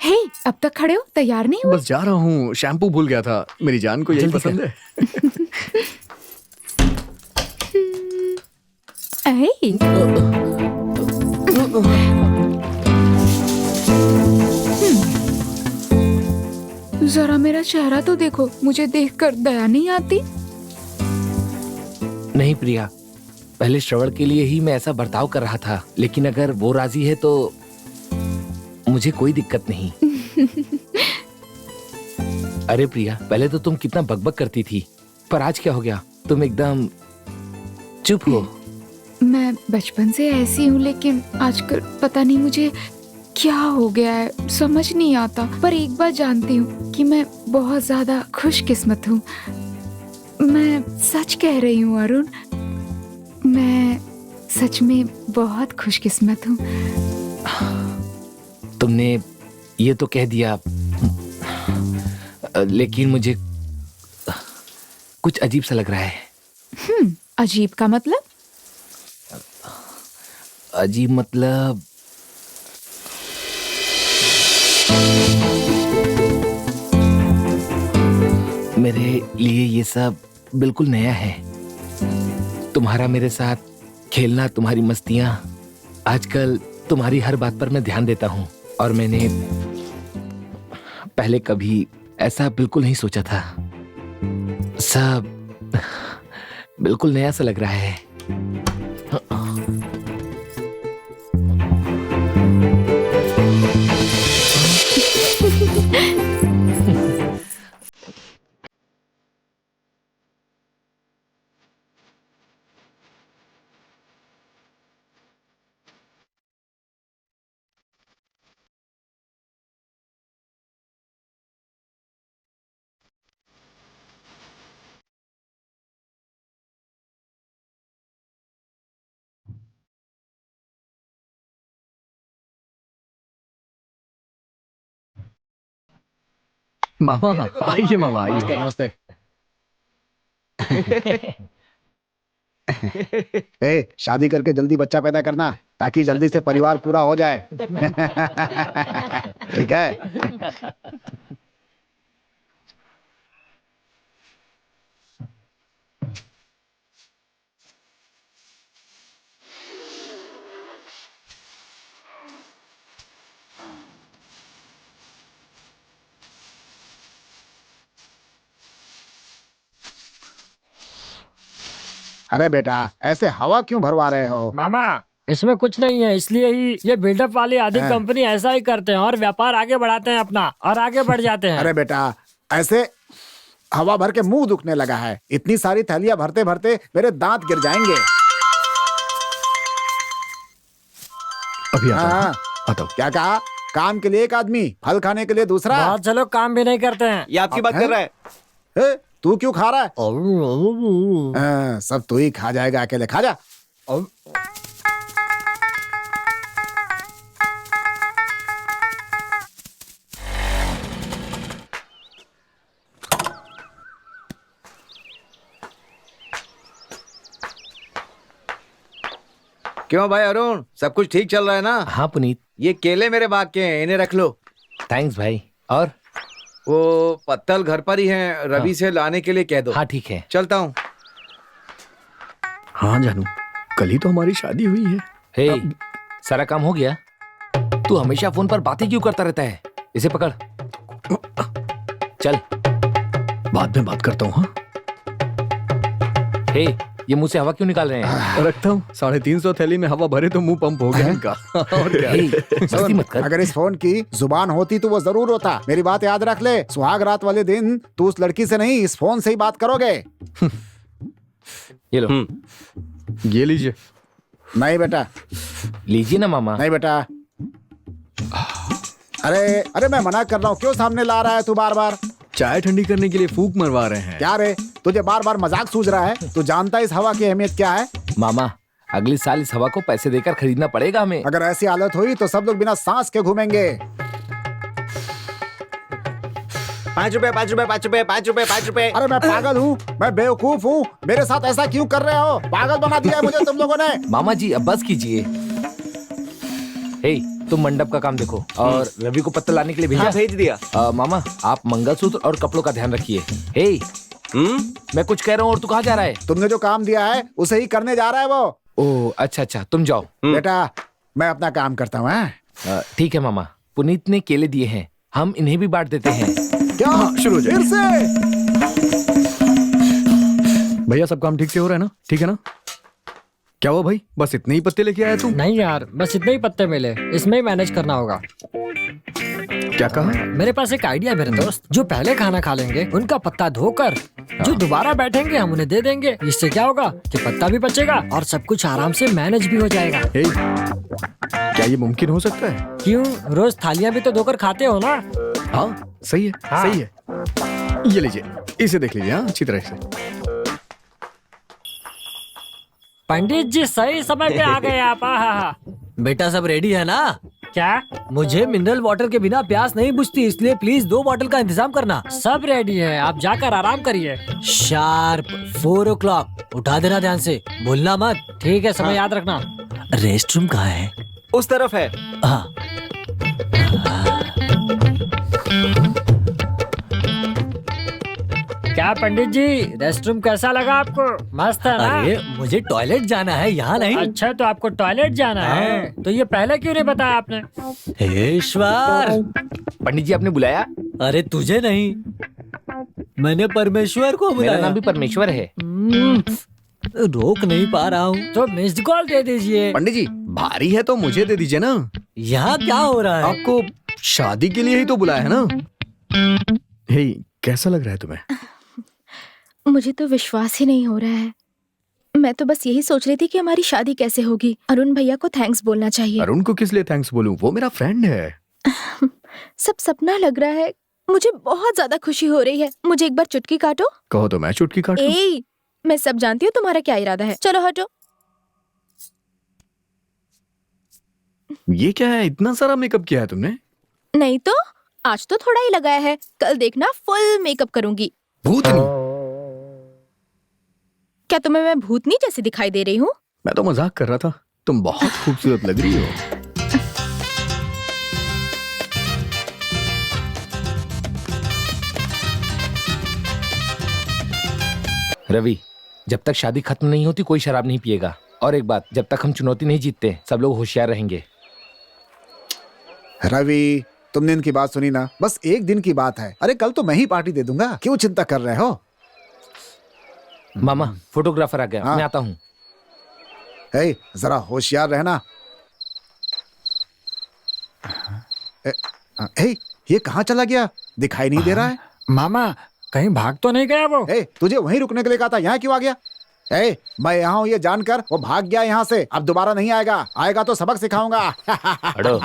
हे, अब तक खड़े हो, तैयार नहीं हुए?
बस जा रहा हूँ, शैम्पू भूल गया था। मेरी जान को यही पसंद है।
जरा मेरा चेहरा तो देखो, मुझे देखकर दया नहीं आती?
नहीं प्रिया, पहले श्रवण के लिए ही मैं ऐसा बर्ताव कर रहा था, लेकिन अगर वो राजी है तो मुझे कोई दिक्कत नहीं। अरे प्रिया, पहले तो तुम कितना बकबक करती थी, पर आज क्या हो गया? तुम एकदम चुप हो।
मैं बचपन से ऐसी हूँ, लेकिन आजकल पता नहीं मुझे क्या हो गया है, समझ नहीं आता। पर एक बात जानती हूँ कि मैं बहुत ज्यादा खुशकिस्मत हूँ। मैं सच कह रही हूँ अरुण, मैं सच में बहुत खुशकिस्मत हूँ।
तुमने ये तो कह दिया, लेकिन मुझे कुछ अजीब सा लग रहा है।
अजीब का मतलब?
अजीब मतलब मेरे लिए ये सब बिल्कुल नया है। तुम्हारा मेरे साथ खेलना, तुम्हारी मस्तियां, आजकल तुम्हारी हर बात पर मैं ध्यान देता हूँ, और मैंने पहले कभी ऐसा बिल्कुल नहीं सोचा था। सब बिल्कुल नया सा लग रहा है।
मामा आइए, मामा आइए।
नमस्ते। ए, शादी करके जल्दी बच्चा पैदा करना ताकि जल्दी से परिवार पूरा हो जाए। ठीक है। अरे बेटा, ऐसे हवा क्यों भरवा रहे हो?
मामा इसमें कुछ नहीं है, इसलिए ही ये बिल्डअप वाली आधी कंपनी ऐसा ही करते हैं और व्यापार आगे बढ़ाते हैं अपना और आगे बढ़ जाते हैं।
अरे बेटा, ऐसे हवा भर के मुंह दुखने लगा है। इतनी सारी थैलियां भरते भरते मेरे दांत गिर जाएंगे।
अभी आता
हाँ,
हूँ, आता हूँ।
क्या कहा? काम के लिए एक आदमी, फल खाने के लिए दूसरा।
बहुत से लोग काम भी नहीं करते हैं।
ये आपकी बात कर रहा है।
ए, तू क्यों खा रहा है? सब तू ही खा जाएगा, अकेले खा जा।
क्यों भाई अरुण, सब कुछ ठीक चल रहा है ना?
हाँ पुनीत।
ये केले मेरे बाग के हैं, इन्हें रख लो।
थैंक्स भाई। और
वो पत्तल घर पर ही हैं, रवि से लाने के लिए कह दो।
हाँ ठीक है,
चलता हूँ।
हाँ जानू, कल ही तो हमारी शादी हुई है।
हे सारा काम हो गया? तू हमेशा फोन पर बातें क्यों करता रहता है? इसे पकड़, चल।
बाद में बात करता हूँ। हाँ
हे, ये मुंह से हवा क्यों निकाल रहे हैं?
रखता हूँ। 350 थैली में हवा भरे तो मुंह पंप हो गया इनका। और क्या?
हे, मस्ती मत कर।
अगर इस फोन की जुबान होती तो वो जरूर होता। मेरी बात याद रख ले, सुहाग रात वाले दिन तू उस लड़की से नहीं, इस फोन से ही बात करोगे।
ये लो।
ये लीजिए।
नहीं बेटा,
लीजिए ना मामा।
नहीं बेटा। अरे अरे, मैं मना कर रहा हूँ, क्यों सामने ला रहा है तू बार बार?
चाय ठंडी करने के लिए फूंक मरवा रहे हैं।
क्या रे, तुझे बार बार मजाक सूझ रहा है? तू जानता है इस हवा की अहमियत क्या है?
मामा, अगले साल इस हवा को पैसे देकर खरीदना पड़ेगा हमें।
अगर ऐसी हालत हुई तो सब लोग बिना सांस के घूमेंगे।
5 रुपए 5 रुपए 5 रुपए 5 रुपए 5 रुपए।
अरे मैं पागल हूँ? मैं बेवकूफ हूँ? मेरे साथ ऐसा क्यों कर रहे हो? पागल बना दिया है मुझे तुम लोगों ने।
मामा जी अब बस कीजिए। हे, तुम मंडप का काम देखो और रवि को पत्तल लाने के लिए भेजा।
हाँ, भेज दिया।
मामा आप मंगलसूत्र और कपड़ों का ध्यान रखिए। हे, मैं कुछ कह रहा हूँ और तू कहाँ जा रहा है?
तुमने जो काम दिया है उसे ही करने जा रहा है वो।
ओह अच्छा अच्छा, तुम जाओ।
बेटा मैं अपना काम करता हूँ।
ठीक है मामा, पुनीत ने केले दिए हैं, हम इन्हें भी बांट देते हैं।
क्या?
शुरू हो जाए।
फिर से?
भैया सब काम ठीक से हो रहा है ना? ठीक है ना? क्या हुआ भाई, बस इतने ही पत्ते लेके आया तू?
नहीं यार, बस इतने ही पत्ते मिले, इसमें ही मैनेज करना होगा।
क्या कहा?
मेरे पास एक आइडिया है मेरे दोस्त। जो पहले खाना खा लेंगे उनका पत्ता धोकर जो दोबारा बैठेंगे हम उन्हें दे देंगे। इससे क्या होगा कि पत्ता भी बचेगा और सब कुछ आराम से मैनेज भी हो जाएगा।
हे, क्या ये मुमकिन हो सकता है?
क्यों, रोज थालियां भी तो धोकर खाते हो ना?
हाँ सही है।
हाँ।
सही है। ये लीजिए, इसे देख लीजिए। हाँ अच्छी तरह से।
पंडित जी सही समय पे आ गए आप।
बेटा सब रेडी है ना?
क्या?
मुझे मिनरल वाटर के बिना प्यास नहीं बुझती, इसलिए प्लीज 2 बॉटल का इंतजाम करना।
सब रेडी है, आप जाकर आराम करिए।
शार्प 4 o'clock उठा देना ध्यान से, भूलना मत।
ठीक है, समय याद रखना।
रेस्ट रूम कहाँ है?
उस तरफ है।
हाँ।
क्या पंडित जी, रेस्ट रूम कैसा लगा आपको? मस्त है ना?
अरे मुझे टॉयलेट जाना है, यहाँ नहीं।
अच्छा तो आपको टॉयलेट जाना है, तो ये पहले क्यों नहीं बताया आपने?
हे ईश्वर,
पंडित जी आपने बुलाया?
अरे तुझे नहीं, मैंने परमेश्वर को
मेरा
बुलाया।
नाम भी परमेश्वर है।
रोक नहीं पा रहा हूँ।
तो मिस्ड कॉल दे दीजिए।
पंडित जी भारी है तो मुझे दे दीजिए ना।
यहाँ क्या हो रहा है?
आपको शादी के लिए ही तो बुलाया है ना। हे, कैसा लग रहा है तुम्हें?
मुझे तो विश्वास ही नहीं हो रहा है। मैं तो बस यही सोच रही थी कि हमारी शादी कैसे होगी। अरुण भैया को थैंक्स बोलना चाहिए।
अरुण को किस लिए थैंक्स बोलूं? वो मेरा फ्रेंड है।
सब सपना लग रहा है। मुझे बहुत ज्यादा खुशी हो रही है। मुझे एक बार चुटकी काटो।
कहो तो मैं चुटकी काटूं?
ए, मैं सब जानती हूँ तुम्हारा क्या इरादा है। चलो हटो।
ये क्या है, इतना सारा मेकअप किया है तुमने?
नहीं तो आज तो थोड़ा ही लगाया है, कल देखना फुल मेकअप करूंगी।
भूतनी।
क्या तुम्हें मैं भूतनी जैसी दिखाई दे रही हूँ?
मैं तो मजाक कर रहा था, तुम बहुत खूबसूरत लग रही हो।
रवि, जब तक शादी खत्म नहीं होती कोई शराब नहीं पिएगा। और एक बात, जब तक हम चुनौती नहीं जीतते सब लोग होशियार रहेंगे।
रवि, तुमने इनकी बात सुनी ना? बस एक दिन की बात है। अरे कल तो मैं ही पार्टी दे दूंगा, क्यों चिंता कर रहे हो?
मामा, फोटोग्राफर आ गया।
हाँ।
मैं आता हूँ।
जरा होशियार रहना। ये कहाँ चला गया? दिखाई नहीं दे रहा है।
मामा, कहीं भाग तो नहीं गया वो?
तुझे वहीं रुकने के लिए कहा था, यहाँ क्यों आ गया? मैं यहाँ हूँ ये जानकर वो भाग गया यहाँ से। अब दोबारा नहीं आएगा, आएगा तो सबक सिखाऊंगा।
हटो।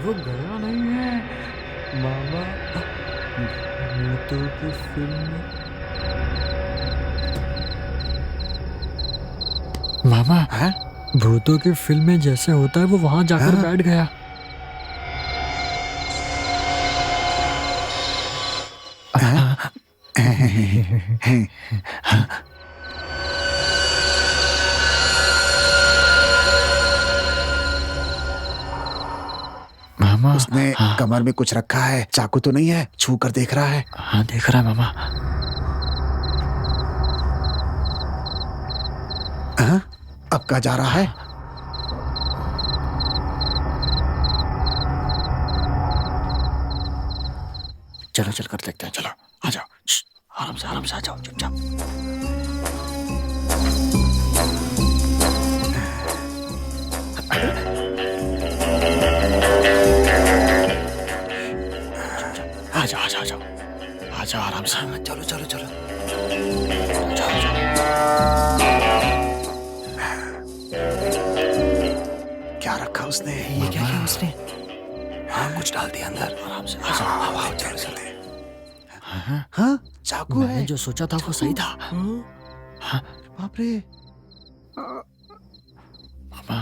वो गया नहीं है मामा। भूतों की फिल्म मामा, भूतों की फिल्म में जैसे होता है वो वहां जाकर बैठ गया। मामा,
उसने कमर में कुछ रखा है। चाकू तो नहीं है? छू कर देख रहा है।
हाँ, देख रहा है मामा।
अब कहाँ जा रहा है? चलो चल कर देखते हैं। चलो आ जाओ, आराम से आ जाओ, चुपचाप। आ जाओ आराम से। चलो चलो चलो, जाओ जाओ। क्या रखा उसने? ये क्या किया उसने? कुछ डाल दिया अंदर। आराम से आ जाओ, चलो चलते। हाँ, चाकू है।
मैंने जो सोचा था वो सही था।
बाप रे।
मामा,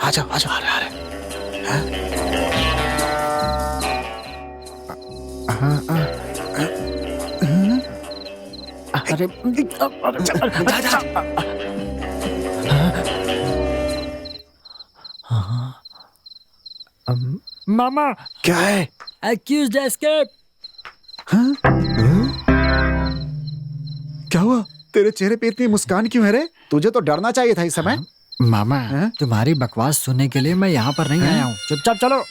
आ जाओ आ रहे।
अरे मामा,
क्या है?
Accused escape.
क्या हुआ? तेरे चेहरे पे इतनी मुस्कान क्यों है रे? तुझे तो डरना चाहिए था इस समय।
मामा, तुम्हारी बकवास सुनने के लिए मैं यहाँ पर नहीं आया हूँ। चुपचाप चलो।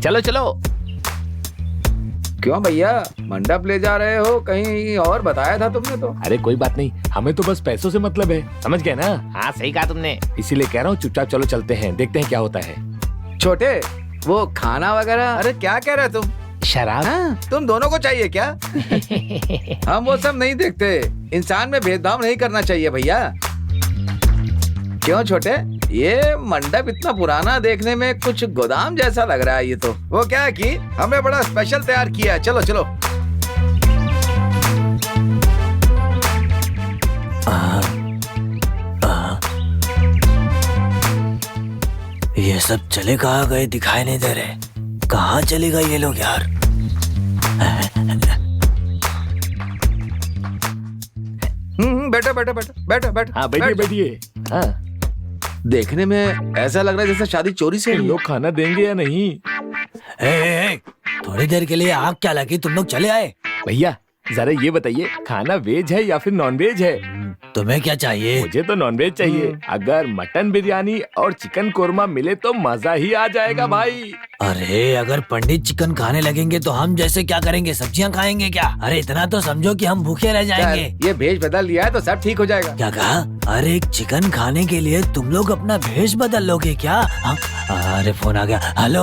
चलो चलो।
क्यों भैया, मंडप ले जा रहे हो? कहीं और बताया था तुमने तो।
अरे कोई बात नहीं, हमें तो बस पैसों से मतलब है, समझ गए ना? हाँ सही कहा तुमने, इसीलिए कह रहा हूँ चुपचाप चलो, चलते हैं, देखते हैं क्या होता है।
छोटे वो खाना वगैरह।
अरे क्या कह रहे तुम?
शराब?
हाँ, तुम दोनों को चाहिए क्या?
हम वो सब नहीं देखते, इंसान में भेदभाव नहीं करना चाहिए भैया। क्यों छोटे, ये मंडप इतना पुराना देखने में कुछ गोदाम जैसा लग रहा है। ये तो वो क्या है कि हमने बड़ा स्पेशल तैयार किया है। चलो चलो।
ये सब चले कहाँ गए, दिखाई नहीं दे रहे। कहाँ चले गए ये लोग यार?
बैठो बैठो बैठो बैठो बैठो।
हाँ बैठिए बैठिए। हाँ
देखने में ऐसा लग रहा है जैसे शादी चोरी से हुई है।
लोग खाना देंगे या नहीं?
थोड़ी देर के लिए आग क्या लगी, तुम लोग चले आए?
भैया जरा ये बताइए, खाना वेज है या फिर नॉन वेज है?
तुम्हें क्या चाहिए?
मुझे तो नॉन वेज चाहिए। अगर मटन बिरयानी और चिकन कोरमा मिले तो मजा ही आ जाएगा भाई।
अरे अगर पंडित चिकन खाने लगेंगे तो हम जैसे क्या करेंगे, सब्जियां खाएंगे क्या? अरे इतना तो समझो कि हम भूखे रह जाएंगे।
ये भेष बदल लिया है तो सब ठीक हो जाएगा।
क्या कहा? अरे चिकन खाने के लिए तुम लोग अपना भेष बदल लोगे क्या? अरे फोन आ गया। हेलो।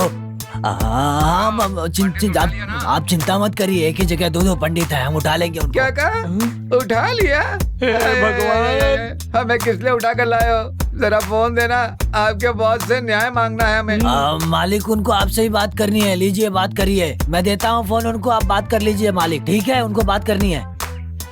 आप चिंता मत करिए, एक ही जगह दो पंडित हैं, हम उठा लेंगे उनको।
क्या कहा? उठा लिया?
भगवान,
हमें किस लिए उठा कर लाए हो? जरा फोन देना, आपके बॉस से न्याय मांगना है हमें।
मालिक उनको आपसे ही बात करनी है, लीजिए बात करिए। मैं देता हूँ फोन उनको, आप बात कर लीजिए मालिक। ठीक है, उनको बात करनी है।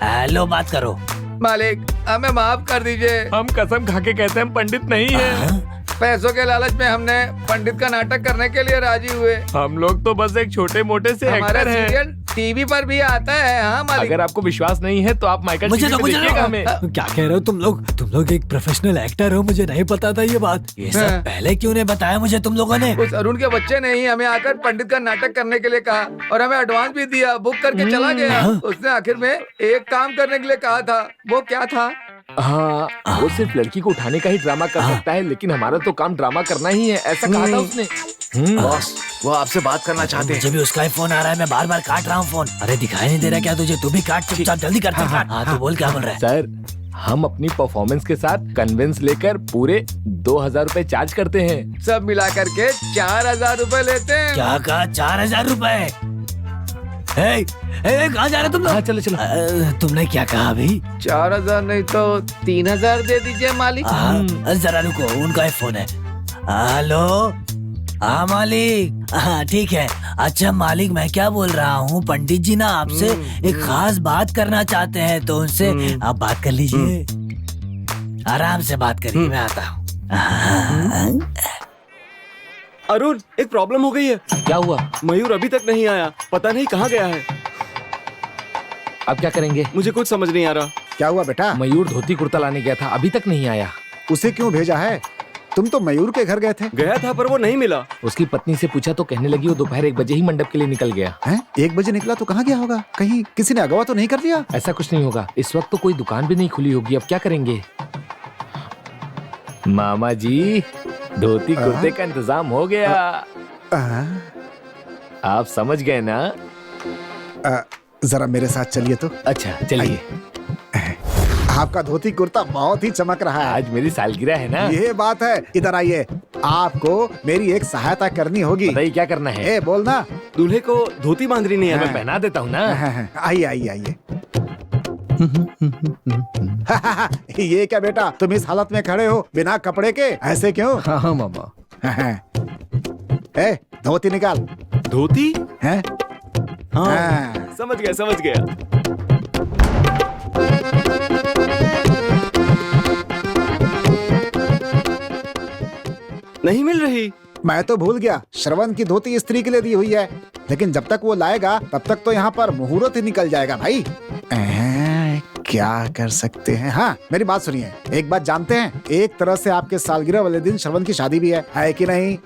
हेलो, बात करो।
मालिक हमें माफ कर दीजिए।
हम कसम खा के कहते हैं हम पंडित नहीं है।
पैसों के लालच में हमने पंडित का नाटक करने के लिए राजी हुए।
हम लोग तो बस एक छोटे मोटे से
हमारा
एक्टर हैं।
सीरियल टीवी पर भी आता है। हाँ मालिक।
अगर आपको विश्वास नहीं है तो आप माइकल
मुझे
टीवी
तो
पे
मुझे
देखिएगा हमें।
क्या कह रहे हो तुम लोग? तुम लोग एक प्रोफेशनल एक्टर हो, मुझे नहीं पता था ये बात। ये सब पहले क्यों नहीं बताया मुझे तुम लोगों ने?
उस अरुण के बच्चे ने ही हमें आकर पंडित का नाटक करने के लिए कहा और हमें एडवांस भी दिया, बुक करके चला गया। उसने आखिर में एक काम करने के लिए कहा था, वो क्या था?
हाँ, वो सिर्फ लड़की को उठाने का ही ड्रामा कर सकता है, लेकिन हमारा तो काम ड्रामा करना ही है, ऐसा कहा था उसने।
बॉस वो आपसे बात करना चाहते हैं।
मुझे भी उसका ही फोन आ रहा है, मैं बार बार काट रहा हूँ फोन। अरे दिखाई नहीं दे रहा क्या तुझे? तू भी काट चुपचाप, जल्दी करते काट। हाँ तू बोल, क्या बोल रहा है?
सर हम अपनी परफॉर्मेंस के साथ कन्विंस लेकर पूरे 2000 रुपए चार्ज करते हैं।
सब मिला करके 4000 रुपए लेते हैं।
क्या कहा? 4000 रुपए? कहाँ जा रहे तुम लोग?
हाँ चलो चलो।
तुमने क्या कहा अभी?
4000 नहीं तो 3000 दे दीजिए मालिक।
जरा रुको, उनका ही फोन है। हेलो। हाँ मालिक। हाँ ठीक है। अच्छा मालिक, मैं क्या बोल रहा हूँ, पंडित जी ना आपसे एक खास बात करना चाहते हैं, तो उनसे आप बात कर लीजिए। आराम से बात करिए, मैं आता हूँ।
अरुण, एक प्रॉब्लम हो गई है।
क्या हुआ?
मयूर अभी तक नहीं आया, पता नहीं कहाँ गया है।
अब क्या करेंगे?
मुझे कुछ समझ नहीं आ रहा।
क्या हुआ बेटा?
मयूर धोती कुर्ता लाने गया था, अभी तक नहीं आया।
उसे क्यों भेजा है? तुम तो मयूर के घर गए थे।
गया था पर वो नहीं मिला।
उसकी पत्नी से पूछा तो कहने लगी वो दोपहर 1 बजे ही मंडप के लिए निकल गया
हैं? 1 बजे निकला तो कहाँ गया होगा? कहीं किसी ने अगवा तो नहीं कर दिया?
ऐसा कुछ नहीं होगा, इस वक्त तो कोई दुकान भी नहीं खुली होगी। अब क्या करेंगे? मामा जी, धोती कुर्ते का इंतजाम हो गया। आप समझ गए ना?
जरा मेरे साथ चलिए तो।
अच्छा चलिए।
आपका धोती कुर्ता बहुत ही चमक रहा है।
आज मेरी सालगिरह है ना?
ये बात है। इधर आइए, आपको मेरी एक सहायता करनी होगी।
बताइए क्या करना है?
ए बोलना।
दूल्हे को धोती बांधनी नहीं है।
मैं पहना देता हूँ ना।
आइए आइए आइए। ये क्या बेटा, तुम इस हालत में खड़े हो बिना कपड़े के? ऐसे क्यों?
हाँ मामा।
ए, धोती निकाल।
धोती?
हैं?
हाँ, समझ गया समझ गया। नहीं मिल रही।
मैं तो भूल गया, श्रवण की धोती स्त्री के लिए दी हुई है, लेकिन जब तक वो लाएगा तब तक तो यहाँ पर मुहूर्त ही निकल जाएगा भाई। क्या कर सकते हैं? हाँ मेरी बात सुनिए, एक बात जानते हैं, एक तरह से आपके सालगिरह वाले दिन श्रवण की शादी भी है कि नहीं?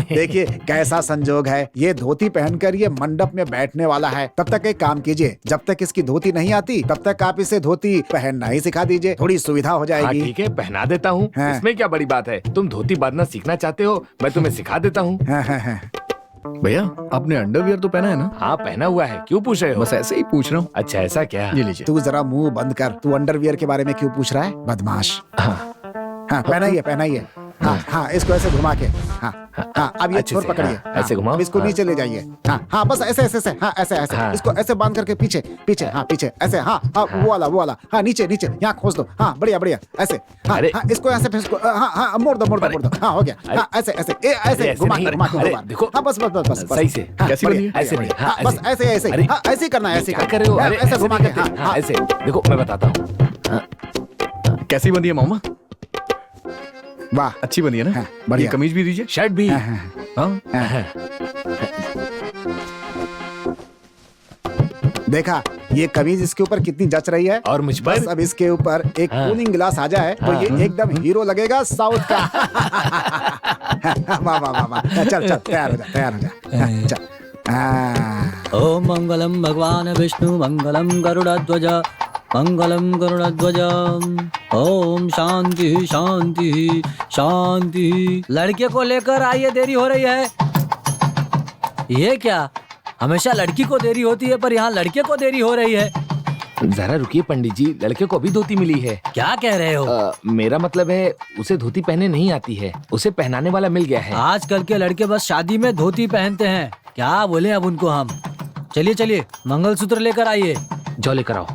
देखिए कैसा संजोग है, ये धोती पहनकर ये मंडप में बैठने वाला है। तब तक एक काम कीजिए, जब तक इसकी धोती नहीं आती तब तक आप इसे धोती पहनना ही सिखा दीजिए, थोड़ी सुविधा हो जाएगी।
ठीक है, पहना देता हूँ।
हाँ।
इसमें क्या बड़ी बात है? तुम धोती बांधना सीखना चाहते हो, मैं तुम्हें सिखा देता हूँ।
भैया आपने अंडरवियर तो पहना है ना?
हाँ पहना हुआ है, क्यों पूछ रहे हो?
बस ऐसे ही पूछ रहा हूँ।
अच्छा ऐसा क्या?
ये लीजिए।
तू जरा मुंह बंद कर, तू अंडरवियर के बारे में क्यों पूछ रहा है, बदमाश। हाँ पहनाइए पहनाइए। हाँ हाँ, इसको ऐसे घुमा के, हाँ हाँ, अब ये
अच्छे
छोर
से,
पकड़िए,
हाँ, ऐसे घुमाओ,
अब इसको
हाँ।
नीचे ले जाइए, हाँ हाँ, बस ऐसे ऐसे ऐसे, हाँ ऐसे ऐसे,
हाँ।
इसको ऐसे बांध करके पीछे पीछे, हाँ पीछे ऐसे, हाँ हाँ, वो वाला, हाँ नीचे नीचे, यहाँ खोस दो, हाँ बढ़िया बढ़िया, ऐसे, हाँ
अरे।
हाँ, इसको ऐसे फिर इसको, हाँ हाँ, मोड़ दो, हाँ हो गया, हाँ ऐसे ऐसे, ऐसे
ऐसे
घुमा
नहीं,
के, घुमा के,
अरे,
दो बार।
देखो।
हाँ बस बस बस बस,
सही से,
हाँ,
कैसी
बढ़िया,
बनी है? ऐसे
बढ़िया,
नहीं, हाँ,
हाँ, बस ऐसे ऐसे,
अरे।
हाँ ऐसे ही करना है, ऐसे ही
क्या
करना
कर रहे हो?
है,
अरे,
ऐसे घुमा के,
नहीं करते। हाँ, ऐसे देखो, मैं बताता हूँ।
कैसी बनी है मामा?
वाह,
अच्छी बनी है ना?
हाँ, बढ़िया।
ये कमीज भी दीजिए।
शर्ट भी।
हाँ, हाँ,
हाँ?
देखा ये कमीज इसके ऊपर कितनी जच रही है,
और मुझ पर?
बस अब इसके ऊपर एक
हाँ।
कूलिंग गिलास आ जाए तो
हाँ।
ये एकदम हीरो लगेगा साउथ का। वाह वाह वाह वाह, चल चल, तैयार हो जा, तैयार हो जा, चल।
ओम मंगलम भगवान विष्णु मंगलम गरुड़ध्वज मंगलम गरुड़ध्वज। ओम शांति शांति शांति। लड़के को लेकर आइए, देरी हो रही है। ये क्या, हमेशा लड़की को देरी होती है पर यहाँ लड़के को देरी हो रही है।
जरा रुकिए पंडित जी, लड़के को अभी धोती मिली है।
क्या कह रहे हो?
मेरा मतलब है उसे धोती पहनने नहीं आती है, उसे पहनाने वाला मिल गया है।
आजकल के लड़के बस शादी में धोती पहनते हैं, क्या बोले अब उनको हम। चलिए चलिए, मंगलसूत्र लेकर आइए।
जाओ लेकर आओ।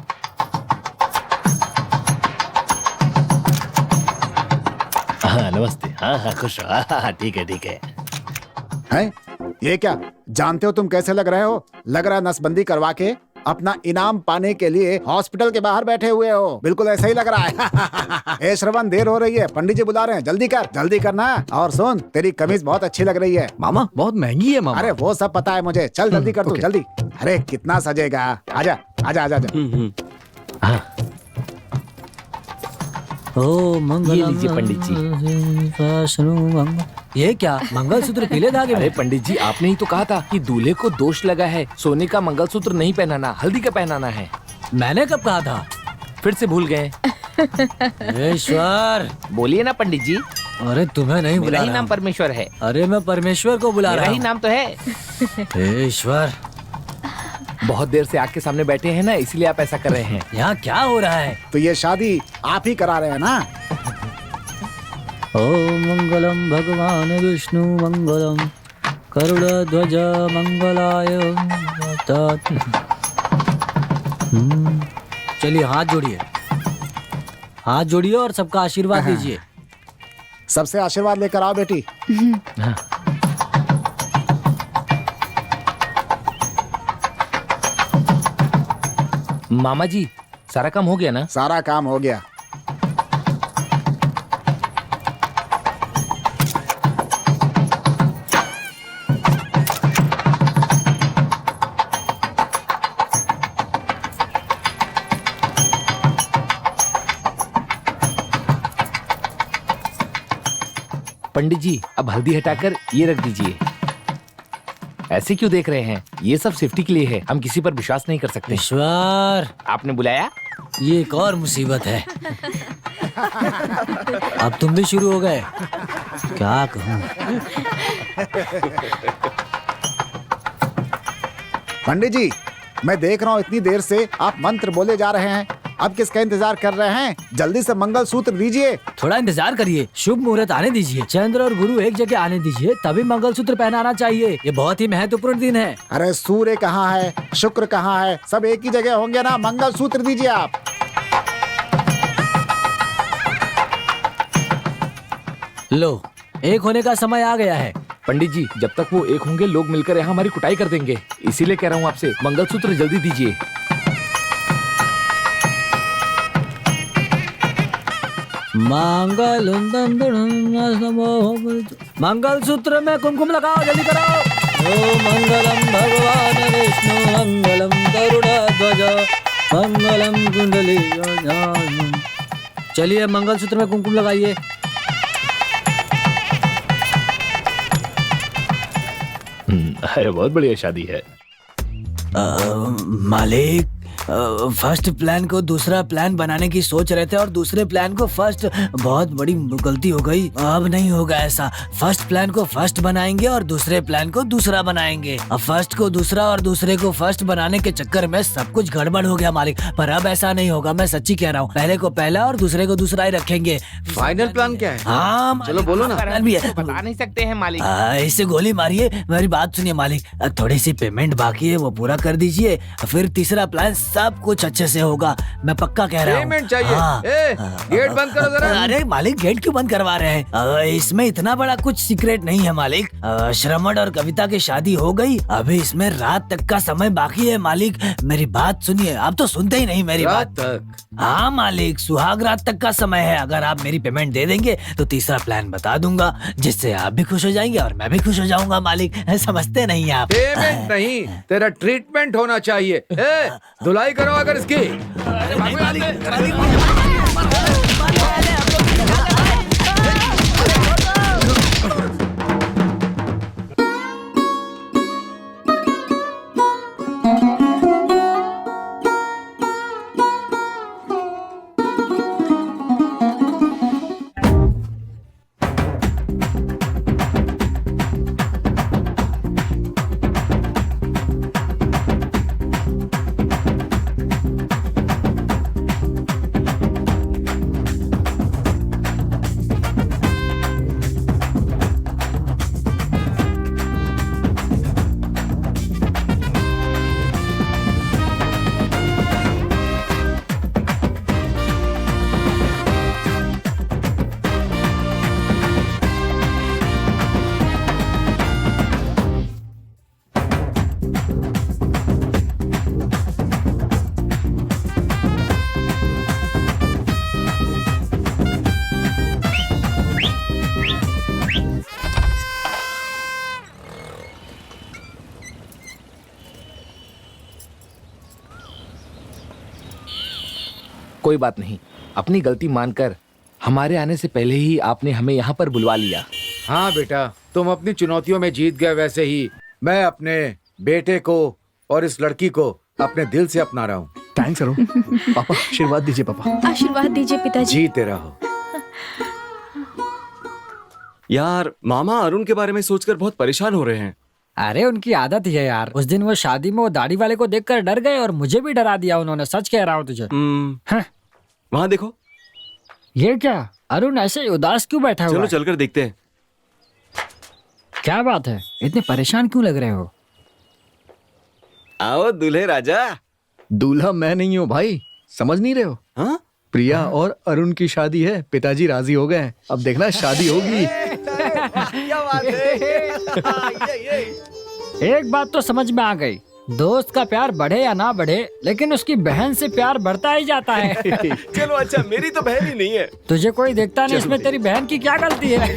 हाँ नमस्ते। हाँ हाँ खुश हो। हाँ ठीक है ठीक है।
हैं? ये क्या, जानते हो तुम कैसे लग रहे हो? लग रहा है नसबंदी करवा के अपना इनाम पाने के लिए हॉस्पिटल के बाहर बैठे हुए हो। बिल्कुल ऐसा ही लग रहा है। ए श्रवण, देर हो रही है, पंडित जी बुला रहे हैं, जल्दी कर, जल्दी करना। और सुन, तेरी कमीज बहुत अच्छी लग रही है।
मामा बहुत महंगी है मामा।
अरे वो सब पता है मुझे, चल जल्दी कर तू,
ओके।
जल्दी। अरे कितना सजेगा, आजा आजा आजा आजा।
हाँ
ओ मंगलम।
ये लीजिए पंडित
जी। ये क्या, मंगलसूत्र पीले धागे
अरे
में?
पंडित जी, आपने ही तो कहा था कि दूल्हे को दोष लगा है, सोने का मंगलसूत्र नहीं पहनाना, हल्दी का पहनाना है।
मैंने कब कहा था?
फिर से भूल गए।
ईश्वर।
बोलिए ना पंडित जी।
अरे तुम्हें नहीं
मेरा
बुला
ही
रहा
नाम
हूँ।
परमेश्वर है।
अरे मैं परमेश्वर को बुला
मेरा
रहा
ही
हूँ।
नाम तो है।
ईश्वर।
बहुत देर से आग के सामने बैठे हैं ना, इसलिए आप ऐसा कर रहे हैं।
यहाँ क्या हो रहा है?
तो ये शादी आप ही करा रहे हैं ना?
ओम मंगलम भगवान विष्णु मंगलम गरुड़ध्वज मंगलाय। चलिए हाथ जोड़िए, हाथ जोड़िए और सबका आशीर्वाद दीजिए।
सबसे आशीर्वाद लेकर आओ बेटी।
मामा जी, सारा काम हो गया ना?
सारा काम हो गया।
पंडित जी, अब हल्दी हटाकर ये रख दीजिए। ऐसे क्यों देख रहे हैं? ये सब सेफ्टी के लिए है, हम किसी पर विश्वास नहीं कर सकते।
ईश्वर,
आपने बुलाया?
ये एक और मुसीबत है। अब तुम भी शुरू हो गए, क्या कहूँ।
पंडित जी, मैं देख रहा हूँ इतनी देर से आप मंत्र बोले जा रहे हैं, अब किसका इंतजार कर रहे हैं? जल्दी से मंगलसूत्र दीजिए।
थोड़ा इंतजार करिए, शुभ मुहूर्त आने दीजिए, चंद्र और गुरु एक जगह आने दीजिए, तभी मंगलसूत्र पहनाना चाहिए। ये बहुत ही महत्वपूर्ण दिन है।
अरे सूर्य कहाँ है, शुक्र कहाँ है, सब एक ही जगह होंगे ना। मंगलसूत्र दीजिए आप।
लो, एक होने का समय आ गया है।
पंडित जी, जब तक वो एक होंगे, लोग मिलकर यहाँ हमारी कुटाई कर देंगे। इसीलिए कह रहा हूँ आपसे, मंगलसूत्र जल्दी दीजिए।
मंगलसूत्र में कुमकुम लगाओ, जल्दी कराओ। ओ मंगलम भगवान विष्णु मंगलम गरुड़ध्वज मंगलम कुंडली। चलिए मंगलसूत्र में कुमकुम लगाइए।
अरे बहुत बढ़िया शादी है।
मालिक,
फर्स्ट प्लान को दूसरा प्लान बनाने की सोच रहे थे और दूसरे प्लान को फर्स्ट। बहुत बड़ी गलती हो गई, अब नहीं होगा ऐसा। फर्स्ट प्लान को फर्स्ट बनाएंगे और दूसरे प्लान को दूसरा बनाएंगे। अब फर्स्ट को दूसरा और दूसरे को फर्स्ट बनाने के चक्कर में सब कुछ गड़बड़ हो गया मालिक। पर अब ऐसा नहीं होगा, मैं सच्ची कह रहा हूँ। पहले को पहला और दूसरे को दूसरा ही रखेंगे।
फाइनल प्लान क्या है?
हाँ
चलो बोलो ना।
प्लान भी है।
बता नहीं सकते हैं मालिक।
इसे गोली मारिए, मेरी बात सुनिए मालिक। थोड़ी सी पेमेंट बाकी है, वो पूरा कर दीजिए। फिर तीसरा प्लान सब कुछ अच्छे से होगा, मैं पक्का कह रहा हूँ।
पेमेंट चाहिए। गेट बंद करो जरा।
अरे मालिक, गेट क्यों बंद करवा रहे हैं? इसमें इतना बड़ा कुछ सीक्रेट नहीं है मालिक। श्रमण और कविता की शादी हो गई, अभी इसमें रात तक का समय बाकी है मालिक। मेरी बात सुनिए, आप तो सुनते ही नहीं मेरी
रात
बात।
तक?
हाँ मालिक, सुहाग रात तक का समय है। अगर आप मेरी पेमेंट दे देंगे तो तीसरा प्लान बता दूंगा, जिससे आप भी खुश हो जाएंगे और मैं भी खुश हो जाऊंगा मालिक। समझते नहीं आप?
पेमेंट नहीं, तेरा ट्रीटमेंट होना चाहिए। धुलाई करो अगर इसकी।
कोई बात नहीं, अपनी गलती मानकर हमारे आने से पहले ही आपने हमें यहाँ पर बुलवा लिया।
हाँ बेटा, तुम अपनी चुनौतियों में जीत गए, वैसे ही मैं अपने बेटे को और इस लड़की को अपने दिल से अपना रहा हूँ।
थैंक्स अरुण। पापा आशीर्वाद दीजिए। पापा
आशीर्वाद दीजिए पिताजी।
जीते रहो।
यार, मामा अरुण के बारे में सोचकर बहुत परेशान हो रहे हैं।
अरे उनकी आदत ही है यार। उस दिन वो शादी में वो दाढ़ी वाले को देखकर डर गए और मुझे भी डरा दिया उन्होंने। सच कह रहा हूँ तुझे।
वहाँ देखो।
ये क्या, अरुण ऐसे उदास क्यों बैठा हुआ
चलो
है?
चलकर देखते हैं।
क्या बात है, इतने परेशान क्यों लग रहे हो?
आओ दूल्हे राजा।
दूल्हा मैं नहीं हूँ भाई, समझ नहीं रहे हो?
हाँ?
प्रिया और अरुण की शादी है, पिताजी राजी हो गए हैं। अब देखना शादी होगी।
क्या बात है?
एक बात तो समझ में आ गई, दोस्त का प्यार बढ़े या ना बढ़े, लेकिन उसकी बहन से प्यार बढ़ता ही जाता है।
चलो अच्छा, मेरी तो बहन ही नहीं है।
तुझे कोई देखता नहीं, इसमें तेरी बहन की क्या गलती है?